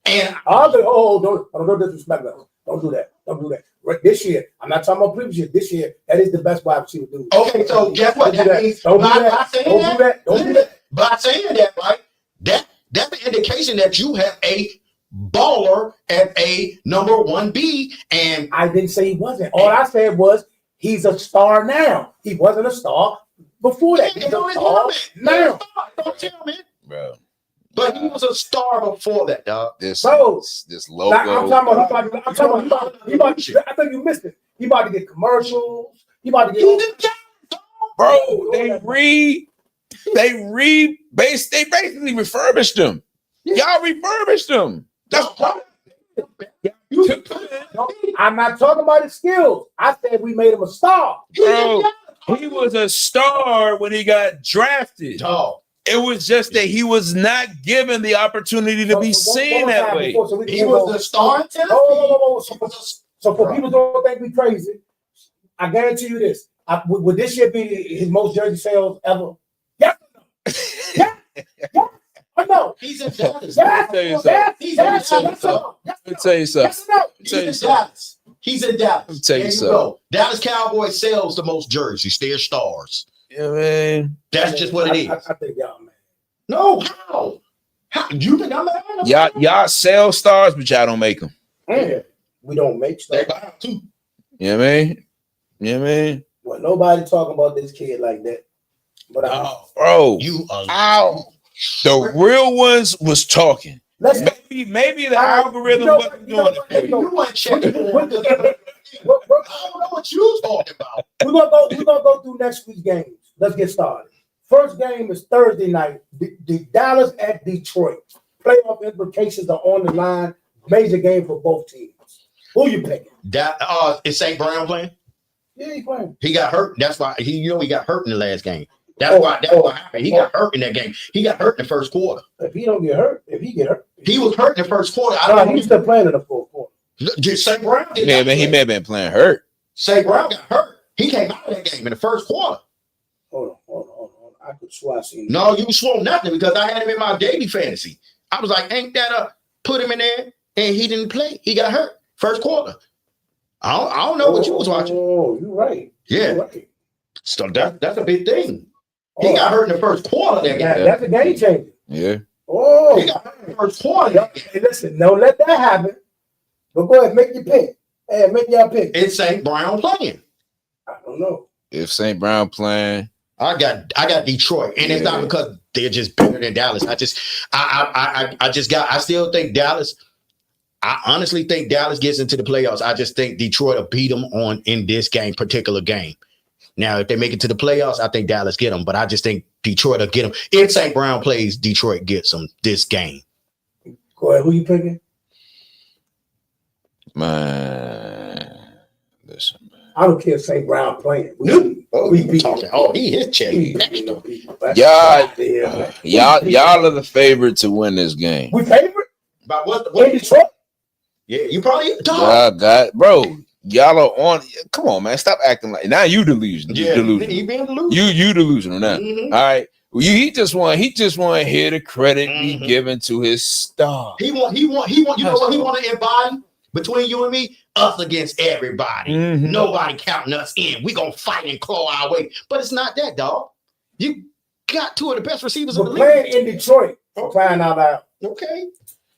And Don't disrespect us. Don't do that. Don't do that. Right, this year, I'm not talking about previous year. This year, that is the best wide receiver dude. okay, so guess what? Don't do That that. means Don't do by that. saying Don't do that. Don't do that. By saying that, right? That's an indication that you have a baller at a number 1B. And I didn't say he wasn't. All I said was he's a star now. He wasn't a star before that. He's a star now. Don't tell me. Bro. But he was a star before that, dog. This Bro. this Like, logo. I think you missed it. He about to get commercials. He about to get. Bro, they basically refurbished them. Y'all refurbished them. That's I'm not talking about his skills. I said we made him a star. bro. He was a star when he got drafted. Dog. It was just that he was not given the opportunity to be seen that way. He was the star in Tennessee. So for people who don't think we crazy, I guarantee you this: would this year be his most jersey sales ever? Yes. Yeah. Yeah. I know. He's in Dallas. Yes. tell you Yes. something. He's Yes. in Yes. Dallas. Yes. Let me tell you something. Yes. No. He's Tell you in something. Dallas. He's in Dallas. Let me tell you There something. go. Dallas Cowboys sells the most jerseys. They're stars. Yeah, man. That's just what it is. I think y'all, man. No, how? How you think I'm mad? Y'all sell stars, but y'all don't make them. Yeah. We don't make They stuff. buy them too. You know what I mean? You know what I mean? Well, nobody talking about this kid like that. But Oh, Bro, you are. ow. The real ones was talking. let's Maybe the algorithm wasn't doing it for you. You weren't checking for We're I don't know what you talking about. gonna go through next week's games. Let's get started. First game is Thursday night. The Dallas at Detroit. Playoff implications are on the line. Major game for both teams. Who you picking? Is St. Brown playing? Yeah, he playing. He got hurt. That's why he got hurt in the last game. That's what happened. He got hurt in that game. He got hurt in the first quarter. If he don't get hurt, if he get hurt, He was hurt in the first quarter. I no, don't know. he's still playing in the fourth quarter. St. Brown. He may have been playing hurt. St. Brown got hurt. He came out of that game in the first quarter. Hold on. I could swear I seen. No, you swore nothing because I had him in my daily fantasy. I was like, ain't that put him in there and he didn't play. He got hurt first quarter. I don't know what you was watching. Oh, you're right. Yeah. You're right. So that's a big thing. He got hurt in the first quarter of that game. That's a game changer. Yeah. Oh, He got hurt in the first quarter of that game. hey, listen, don't let that happen. But go ahead, make your pick. Hey, make your pick. It's St. Brown playing. I don't know. If St. Brown playing, I got Detroit, and it's not because they're just better than Dallas. I still think Dallas. I honestly think Dallas gets into the playoffs. I just think Detroit will beat them in this particular game. Now, if they make it to the playoffs, I think Dallas get them. But I just think Detroit will get them. If St. Brown plays, Detroit gets them this game. Go ahead. Who you picking? Man, listen, man. I don't care if St. Brown playing. We talking. Oh, he his check. Y'all are the favorite to win this game. We favorite? About what? In Detroit? Yeah, you probably. Bro, y'all are on. Come on, man. Stop acting like now you delusional. Yeah, Delusional. he being delusional. You delusional now. Mhm. All right. Well, he just want to hear the credit be given to his star. He want. You know what he want to embody between you and me? Us against everybody. Mhm. Nobody counting us in. We gonna fight and claw our way. But it's not that, dog. You got two of the best receivers in the We're playing league. in Detroit. For crying out loud. Okay.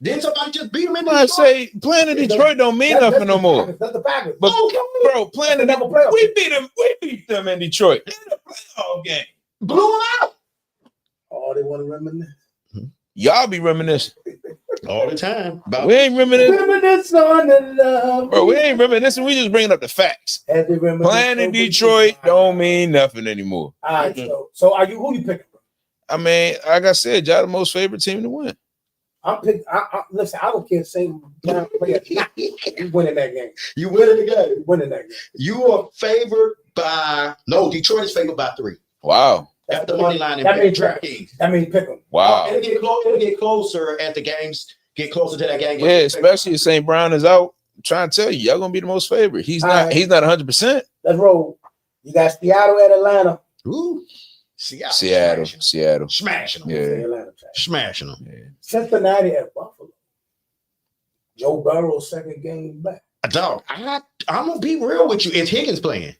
Then somebody just beat him in I Detroit. say playing in Detroit don't mean That's nothing no the more. Packers. That's the Packers. But Okay. bro, playing in That's another playoff. we beat them in Detroit. In the playoff game. Blew him out Oh, they want to reminisce. Y'all be reminiscing. all the time. We ain't reminiscing. Reminisce on the love. Bro, we ain't reminiscing. We just bringing up the facts. As they reminisce Playing in over Detroit the- don't mean nothing anymore. All right, so are you who you picking? I mean, like I said, y'all the most favorite team to win. I'm picking. Listen, I don't care. St. Brown player. We winning that game. You winning the game. We winning that game. You are favored by Detroit is favored by 3. Wow. That's the money line in That means DraftKings. That means pick them. Wow. It'll get closer as the games get closer to that game. Yeah, especially if St. Brown is out. I'm trying to tell you, y'all gonna be the most favorite. He's All not right. he's not 100%. Let's roll. You got Seattle at Atlanta. Ooh. Seattle. Seattle. Smashing them. Yeah. Atlanta. Smashing them. Yeah. Cincinnati at Buffalo. Joe Burrow's second game back. Dog, I'm gonna be real with you. Is Higgins playing?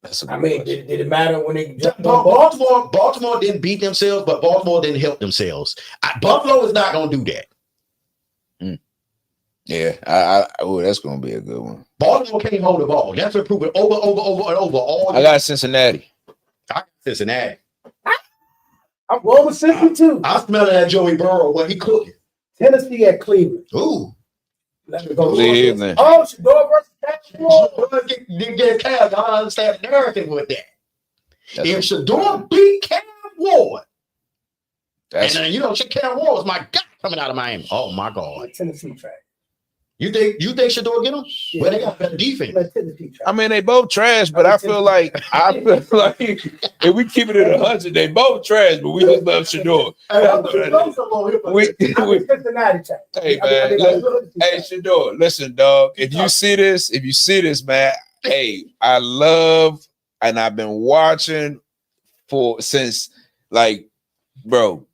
That's a I good mean, question. did it matter when they jumped on Buffalo? Baltimore didn't beat themselves, but Baltimore didn't help themselves. Buffalo is not gonna do that. Yeah, that's gonna be a good one. Baltimore can't hold the ball. That's been proven over and over. All I got Cincinnati. I got Cincinnati. I'm going with Cincinnati too. I'm smelling that Joey Burrow when he cooking. Tennessee at Cleveland. Ooh. Let's go. Cleveland. Oh, Shador versus Cashmore. Get Cam. I don't understand the narrative with that. That's If Shador beat Cam Ward, that's and Cam Ward was my guy coming out of Miami. Oh my God. Tennessee track. You think Shador get him? Yeah. Well, they got better defense. Tennessee track. I mean, they both trash, but I feel like if we keep it at 100, they both trash, but we just love Shador. We, Cincinnati track. hey man, hey Shador, listen, dog. If you see this, man, hey, I love and I've been watching since bro,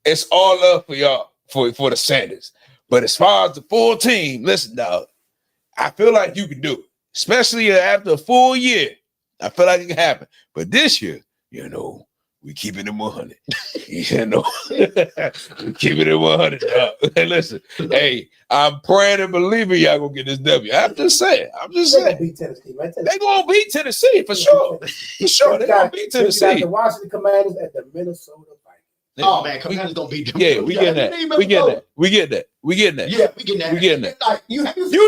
it's all love for y'all for the Sanders. But as far as the full team, listen, dog, I feel like you can do it, especially after a full year. I feel like it can happen. But this year, we keeping it 100. we keeping it 100, dog. Hey, listen, hey, I'm praying and believing y'all gonna get this W. I'm just saying. They gonna beat Tennessee, man. They gonna beat Tennessee for sure. For sure, they gonna beat Got Tennessee. the Washington Commanders at the Minnesota Vikings. Oh man, Commanders gonna beat them. Yeah, we getting that. We getting that. We getting that. We getting that. Yeah, we getting that. We getting that. Like, you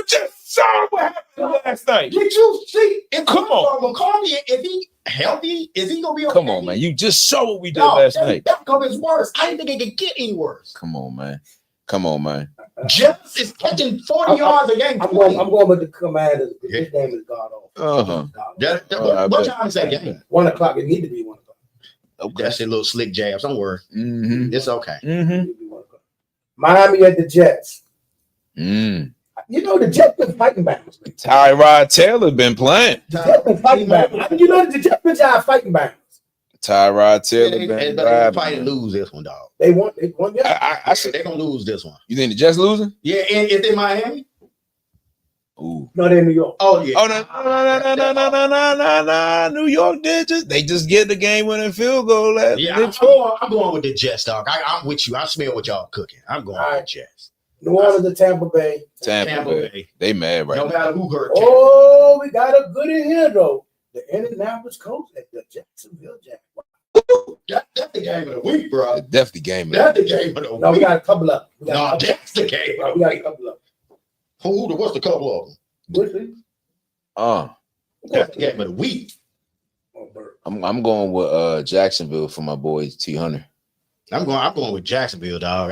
just saw what happened last night. did you see? Come on. McCarthy, if he healthy, is he gonna be okay? Come on, man. You just saw what we did No, last that night. backup is worse. I didn't think it could get any worse. Come on, man. Come on, man. Jets is catching 40 yards a game. I'm going with the Commanders. His name is God off. Uh-huh. What time is that game? 1 o'clock. It need to be 1 o'clock. Okay. That's a little slick jabs. Don't worry. Mm-hmm. It's okay. Mm-hmm. It need to be 1 o'clock. Miami at the Jets. Mm. The Jets been fighting back. Tyrod Taylor been playing. The Jets been fighting back. The Jets been fighting back. Tyrod Taylor They been fight and driving. lose this one, dog. They won. Yeah. I said, They're gonna lose this one. you think the Jets losing? Yeah, and it's in Miami. Ooh. No, they're in New York. Oh yeah. Oh no! New York they just get the game winning field goal last. Yeah, I'm going with the Jets, dog. I'm with you. I smell what y'all cooking. I'm going with the Jets. New Orleans to Tampa Bay. Tampa Bay. They mad right No now. matter who hurt. Oh, we got a good in here though. The Indianapolis Colts at the Jacksonville Jaguars. That's the game of the week, bro. Definitely game. That's the game of the week. No, we got a couple of them. No, that's the game. We got a couple of them. What's the couple of them? Which one? That's the game of the week. Oh, Bert. I'm going with Jacksonville for my boy T. Hunter. I'm going with Jacksonville, dog.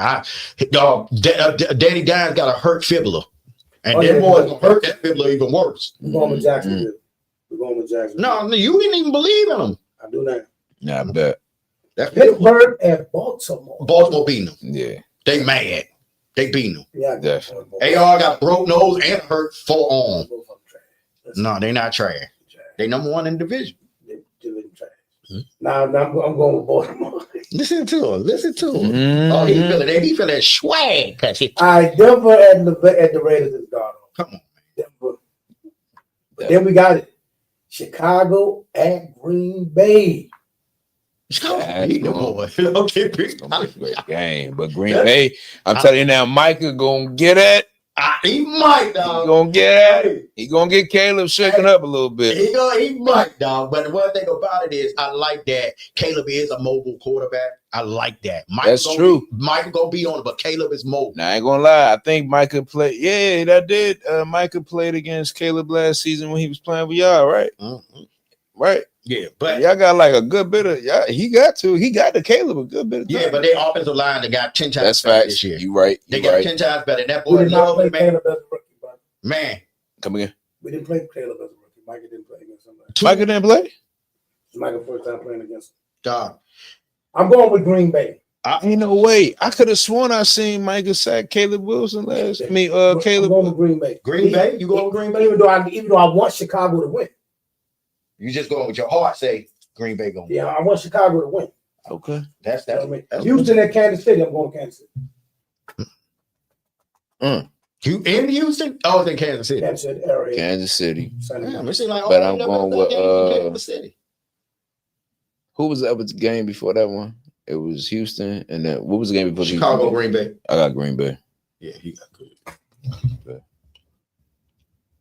Danny Dimes got a hurt fibula, and Oh, then yeah. boy gonna hurt that fibula even worse. We're going with Jacksonville. We're going with Jacksonville. No, you didn't even believe in them. I do not. Yeah, I bet. That Pittsburgh and Baltimore. Baltimore beating them. Yeah, They mad. They beating them. Yeah, definitely. AR got a broke nose and a hurt forearm. Both of them trash. No, they not trash. Trash. They number one in the division. They trash. Hmm. Now I'm going with Baltimore. Listen to him. Listen to him. Mhm. Oh, he feeling swag. All right, Denver at the Raiders is gone. Come on. Denver. But then we got it. Chicago at Green Bay. Yeah, Beat the boy. Okay, It's gonna be a great game. But Green Bay, I'm telling you now, Micah gonna get it. He might, He dog. gonna get it. Hey, He gonna get Caleb shaken up a little bit. he might, dog. But the one thing about it is, I like that Caleb is a mobile quarterback. I like that. That's true. Micah gonna be on it, but Caleb is mobile. Now I ain't gonna lie. I think Micah played. Yeah, that did. Micah played against Caleb last season when he was playing with y'all, right? Mhm. Right. Yeah, but Y'all got like a good bit of. Yeah, he got the Caleb a good bit of. yeah, time. but their offensive line they got 10 times That's better facts. this year. You right. They You got right. 10 times better. That We boy did not love play man. Caleb as a rookie, brother. Man, Come again. We didn't play Caleb as a rookie. Micah didn't play against somebody. Micah didn't play. It's Micah's first time playing against him. dog. I'm going with Green Bay. Ain't no way. I could have sworn I seen Micah sack Caleb Wilson last. I mean, I'm going Caleb. with Green Bay. Green Bay? You going with Green Bay? Even though I want Chicago to win. You just going with your heart, say Green Bay going. Yeah, I want Chicago to win. Okay. That's You know what I mean? that's Houston at Kansas City. I'm going Kansas City. You in Houston? Oh, it's in Kansas City. Kansas City area. Kansas City. Sunday Damn, night. it seems like But all I'm the going other with, games in Kansas City. Who was the other game before that one? It was Houston, and then what was the game before Chicago, Houston? Green Bay. I got Green Bay. Yeah, he got good.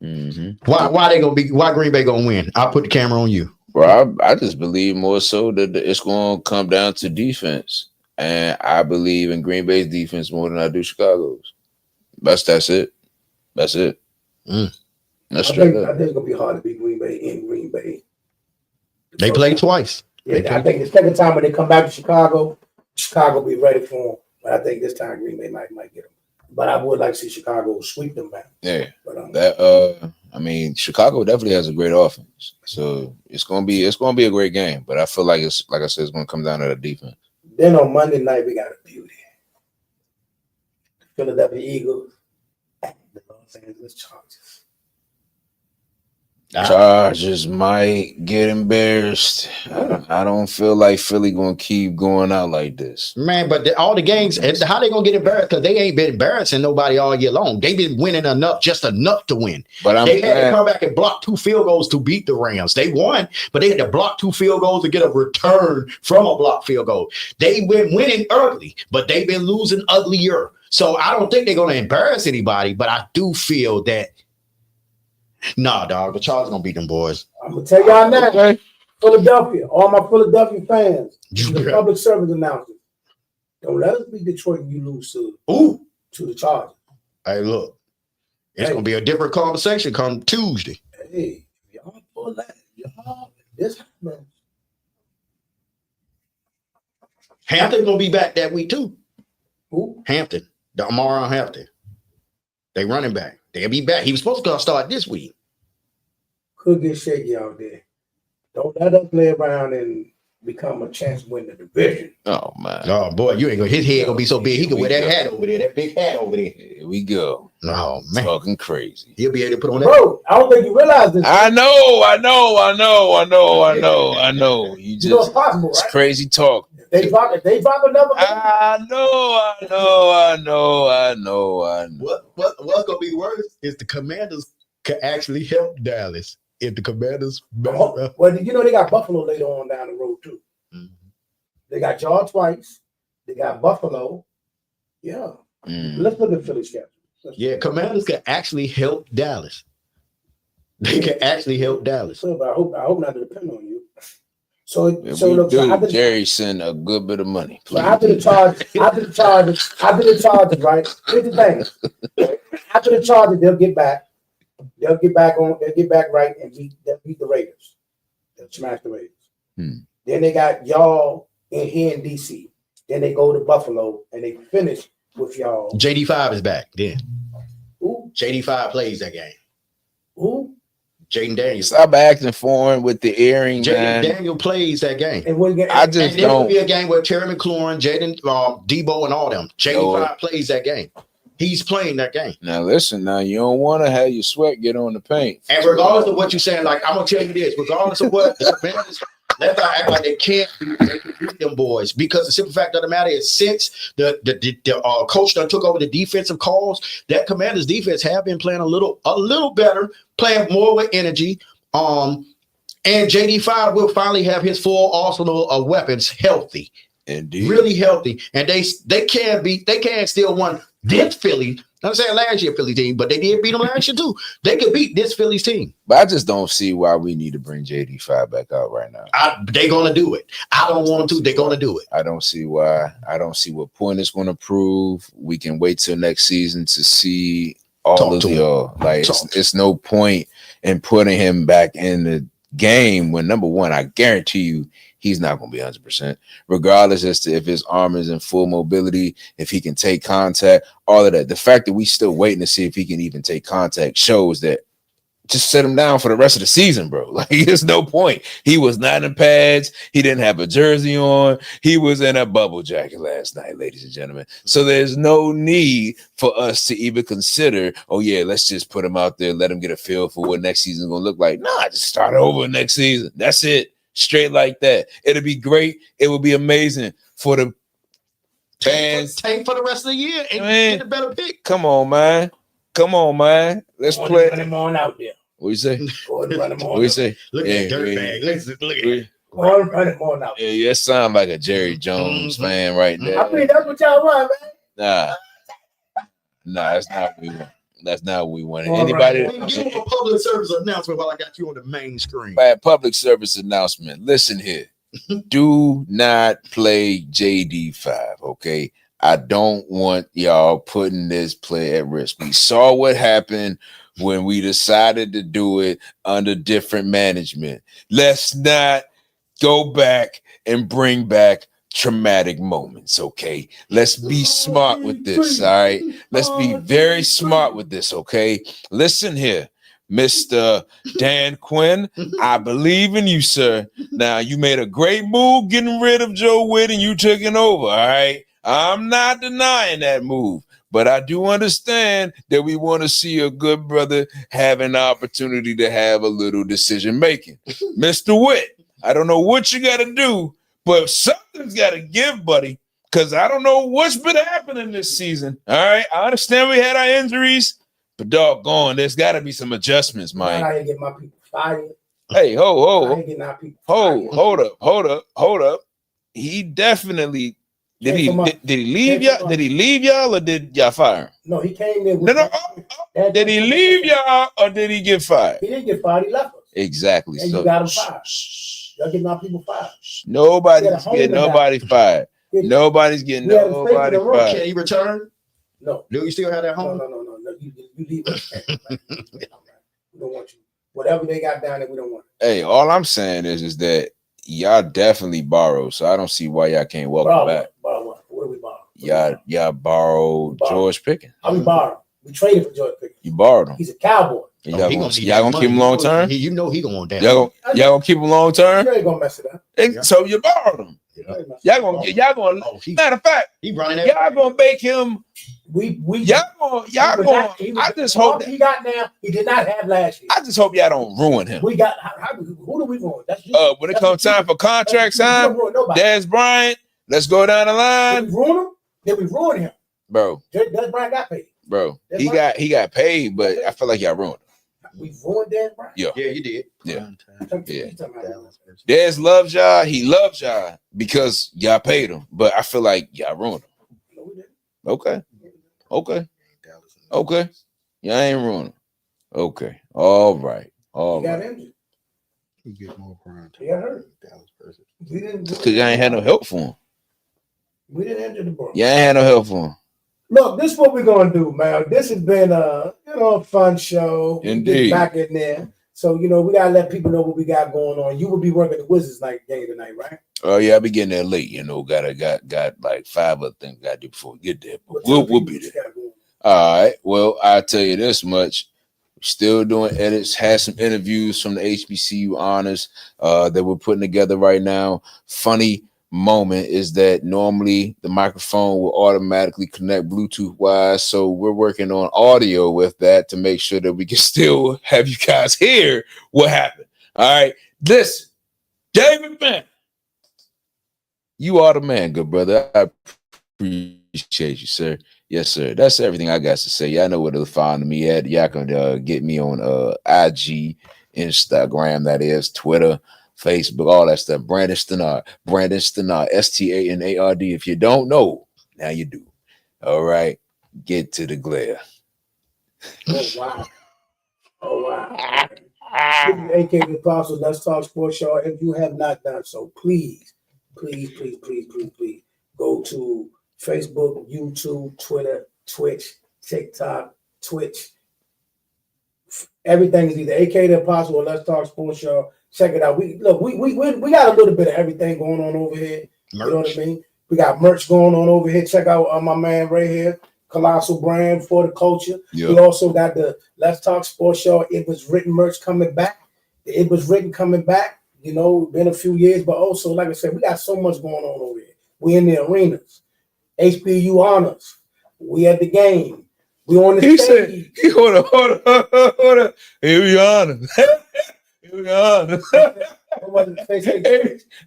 Mm-hmm. Why Green Bay gonna win? I'll put the camera on you. Bro, I just believe more so that it's going to come down to defense, and I believe in Green Bay's defense more than I do Chicago's. That's it. That's it. Mm. That's I straight think up. it's gonna be hard to beat Green Bay in Green Bay. They played twice. Yeah, I think the second time when they come back to Chicago be ready for them. But I think this time Green Bay might get them. But I would like to see Chicago sweep them back. Yeah. But I mean, Chicago definitely has a great offense, so it's gonna be a great game. But I feel like it's like I said, it's gonna come down to the defense. then on Monday night we got a beauty. The Philadelphia Eagles at the Los Angeles Chargers. Chargers might get embarrassed. I don't feel like Philly gonna keep going out like this. Man, but all the games, how they gonna get embarrassed? Because they ain't been embarrassing nobody all year long. They've been winning just enough to win. But They had to come back and block 2 field goals to beat the Rams. They won, but they had to block 2 field goals to get a return from a blocked field goal. They've been winning ugly, but they've been losing uglier. So I don't think they're gonna embarrass anybody, but I do feel that nah, dog, the Chargers gonna beat them boys. I'm gonna tell y'all now, Okay. Philadelphia, all my Philadelphia fans, this is a Yeah. public service announcement. Don't let us beat Detroit and you lose Ooh, to the Chargers. hey, look, it's Hey. gonna be a different conversation come Tuesday. Hey, y'all pull that, y'all, this happens. Hampton's gonna be back that week too. Who? Hampton, the Amara Hampton, they running back. They'll be back. He was supposed to start this week. Could get shaky out there. Don't let us play around and become a chance to win the division. Oh man. Oh boy, you ain't gonna. His head gonna be so big. He can wear that hat over there, that big hat over there. Here we go. Oh man, Talking crazy. he'll be able to put on that. Bro, I don't think you realize this. I know. You You know it's just possible, it's right? crazy talk. If they drop another game, I know. What's gonna be worse is the Commanders can actually help Dallas if the Commanders. well, you know they got Buffalo later on down the road too. Mhm. They got y'all twice. They got Buffalo. Yeah. Let's look at Philly schedule. Yeah, Commanders can actually help Dallas. They can actually help Dallas. So, I hope not to depend on you. So If look, we so do, after, Jerry send a good bit of money. so after the Chargers, right? Here's the thing. After the Chargers, they'll get back. They'll get back right and they'll beat the Raiders. They'll smash the Raiders. Then they got y'all here in DC. Then they go to Buffalo and they finish with y'all. JD5 is back. Then Who? JD5 plays that game. Who? Jaden Daniels. Stop acting foreign with the earring, Jaden man. Daniel plays that game. And when I just And there will don't. be a game where Terry McLaurin, Jaden, Debo, and all them. JD5 plays that game. He's playing that game. Now listen, now you don't want to have your sweat get on the paint. And regardless of what you're saying, like I'm gonna tell you this, regardless of what the Commanders, let's not act like they can't beat them boys, because the simple fact of the matter is, since the coach that took over the defensive calls, that Commanders defense have been playing a little better, playing more with energy. And JD5 will finally have his full arsenal of weapons healthy. Indeed. Really healthy, and they can still win this Philly. I'm saying last year Philly team, but they did beat them last year too. They could beat this Phillies team. But I just don't see why we need to bring JD5 back out right now. They're gonna do it. I don't want them to. They're gonna do it. I don't see why. I don't see what point it's going to prove. We can wait till next season to see all Talk of to him. y'all. Like it's no point in putting him back in the game when, number one, I guarantee you he's not going to be 100%, regardless as to if his arm is in full mobility, if he can take contact, all of that. The fact that we still waiting to see if he can even take contact shows that just set him down for the rest of the season, bro. Like, there's no point. He was not in pads. He didn't have a jersey on. He was in a bubble jacket last night, ladies and gentlemen. So there's no need for us to even consider, oh, yeah, let's just put him out there, let him get a feel for what next season is going to look like. Nah, just start over next season. That's it. Straight like that. It'll be great. It will be amazing for the fans. Tank for the rest of the year and Man. get a better pick. Come on, man. Come on, man. Let's Go play. run him on out there. What you say? Go and run him What on. you say? Look Yeah, at that yeah. dirtbag. Look at Yeah, that. Go and run him on out there. yeah, sound like a Jerry Jones Mhm. fan right there. I mean, that's what y'all want, man. Nah, that's not what we want. That's not what we want. All Anybody right. Give him a public service announcement while I got you on the main screen. bad public service announcement. Listen here. Do not play JD5, okay? I don't want y'all putting this play at risk. We saw what happened when we decided to do it under different management. Let's not go back and bring back traumatic moments, okay? Let's be smart with this, all right? Let's be very smart with this, okay? Listen here, Mr. Dan Quinn, I believe in you, sir. Now, you made a great move getting rid of Joe Witt and you taking over, all right? I'm not denying that move, but I do understand that we want to see a good brother have an opportunity to have a little decision making. Mr. Witt, I don't know what you got to do, but something's got to give, buddy, because I don't know what's been happening this season. All right, I understand we had our injuries, but doggone, there's got to be some adjustments, I Mike. ain't get my people fired. Hey, I ain't getting our people fired. hold up. He definitely did. Did he leave y'all? Did he leave y'all, or did y'all fire him? No, he came there. No. Did he leave y'all, or did he get fired? He didn't get fired. He left us. Exactly. And So you got him fired. Y'all getting our people fired. nobody's getting nobody fired. Yeah. Nobody's getting We had a nobody fake in the room. fired. Can he return? No. Do you still have that No, home? no. You leave us. We don't want you. Whatever they got down there, we don't want it. Hey, all I'm saying is that y'all definitely borrowed, so I don't see why y'all can't welcome back. Borrow what? What do we borrow? Y'all borrowed George Pickens. How we borrow? We traded for George Pickens. You borrowed him. He's a cowboy. And Oh, y'all he gonna, need y'all that gonna keep him money. long term? You know he gonna want that. Y'all gonna keep him long term? You ain't gonna mess it up. Yeah. So you borrowed him. Y'all gonna. Oh, he Matter of fact, running that. y'all gonna make him. We Y'all gonna. I just hope that. he got now. He did not have last year. I just hope y'all don't ruin him. We got who do we ruin? That's you. When it comes time for contract We sign, don't ruin nobody. Dez Bryant, let's go down the Did line, we ruin him? Did we ruin him? bro. Des Bryant got paid. He got paid, but I feel like y'all ruined him. We ruined Des Bryant. Yeah. Yeah, you did. Yeah. Yeah. Dallas. Dez loves y'all. He loves y'all because y'all paid him, but I feel like y'all ruined him. No, we didn't. Okay. Y'all ain't ruined him. Okay. All right. He got injured. He get more prime. He got hurt. Dallas person. We didn't. Because y'all ain't had no help for him. We didn't injure the ball. Y'all ain't had no help for him. Look, this is what we're gonna do, man. This has been fun show. Indeed. Get back in there. So, we got to let people know what we got going on. You will be working the Wizards night game tonight, right? Oh yeah, I'll be getting there late. Got like 5 other things got to do before we get there. But we'll be there. All right. Well, I'll tell you this much. Still doing edits. Had some interviews from the HBCU honors that we're putting together right now. Funny moment is that normally the microphone will automatically connect Bluetooth wise, so we're working on audio with that to make sure that we can still have you guys hear what happened. All right. Listen, David Banner. You are the man, good brother. I appreciate you, sir. Yes, sir. That's everything I got to say. Y'all know where to find me at. Y'all can get me on IG, Instagram, that is, Twitter, Facebook, all that stuff. Brandon Stenard. Stenard. If you don't know, now you do. All right. Get to the glare. Oh, wow. AK The Apostle, Let's Talk Sports, y'all. If you have not done so, please go to Facebook, YouTube, Twitter, Twitch, TikTok, Twitch. Everything is either AK The Apostle or Let's Talk Sports, y'all. Check it out. We got a little bit of everything going on over here. Merch. You know what I mean? We got merch going on over here. Check out my man right here, Colossal Brand for the Culture. Yep. We also got the Let's Talk Sports Show. It Was Written merch coming back. It Was Written coming back. Been a few years, but also, like I said, we got so much going on over here. We in the arenas. HBU honors. We at the game. We on the stage. Hold on. Here we honors. Here we honors.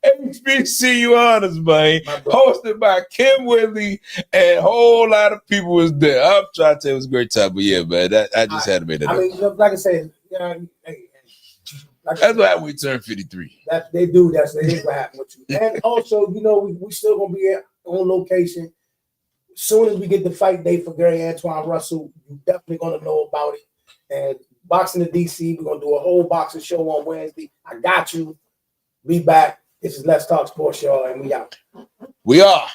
HBCU honors, man. Hosted by Kim Whitley, and a whole lot of people was there. I'm trying to tell you it was a great time, but yeah, man, I just had to make that up. Like I said, that's what happened when we turned 53. That is what happened with you. And also, we still gonna be on location. As soon as we get the fight date for Gary Antoine Russell, you definitely gonna know about it. And Boxing to DC, we're gonna do a whole boxing show on Wednesday. I got you. Be back. This is Let's Talk Sports, y'all, and we out. We are.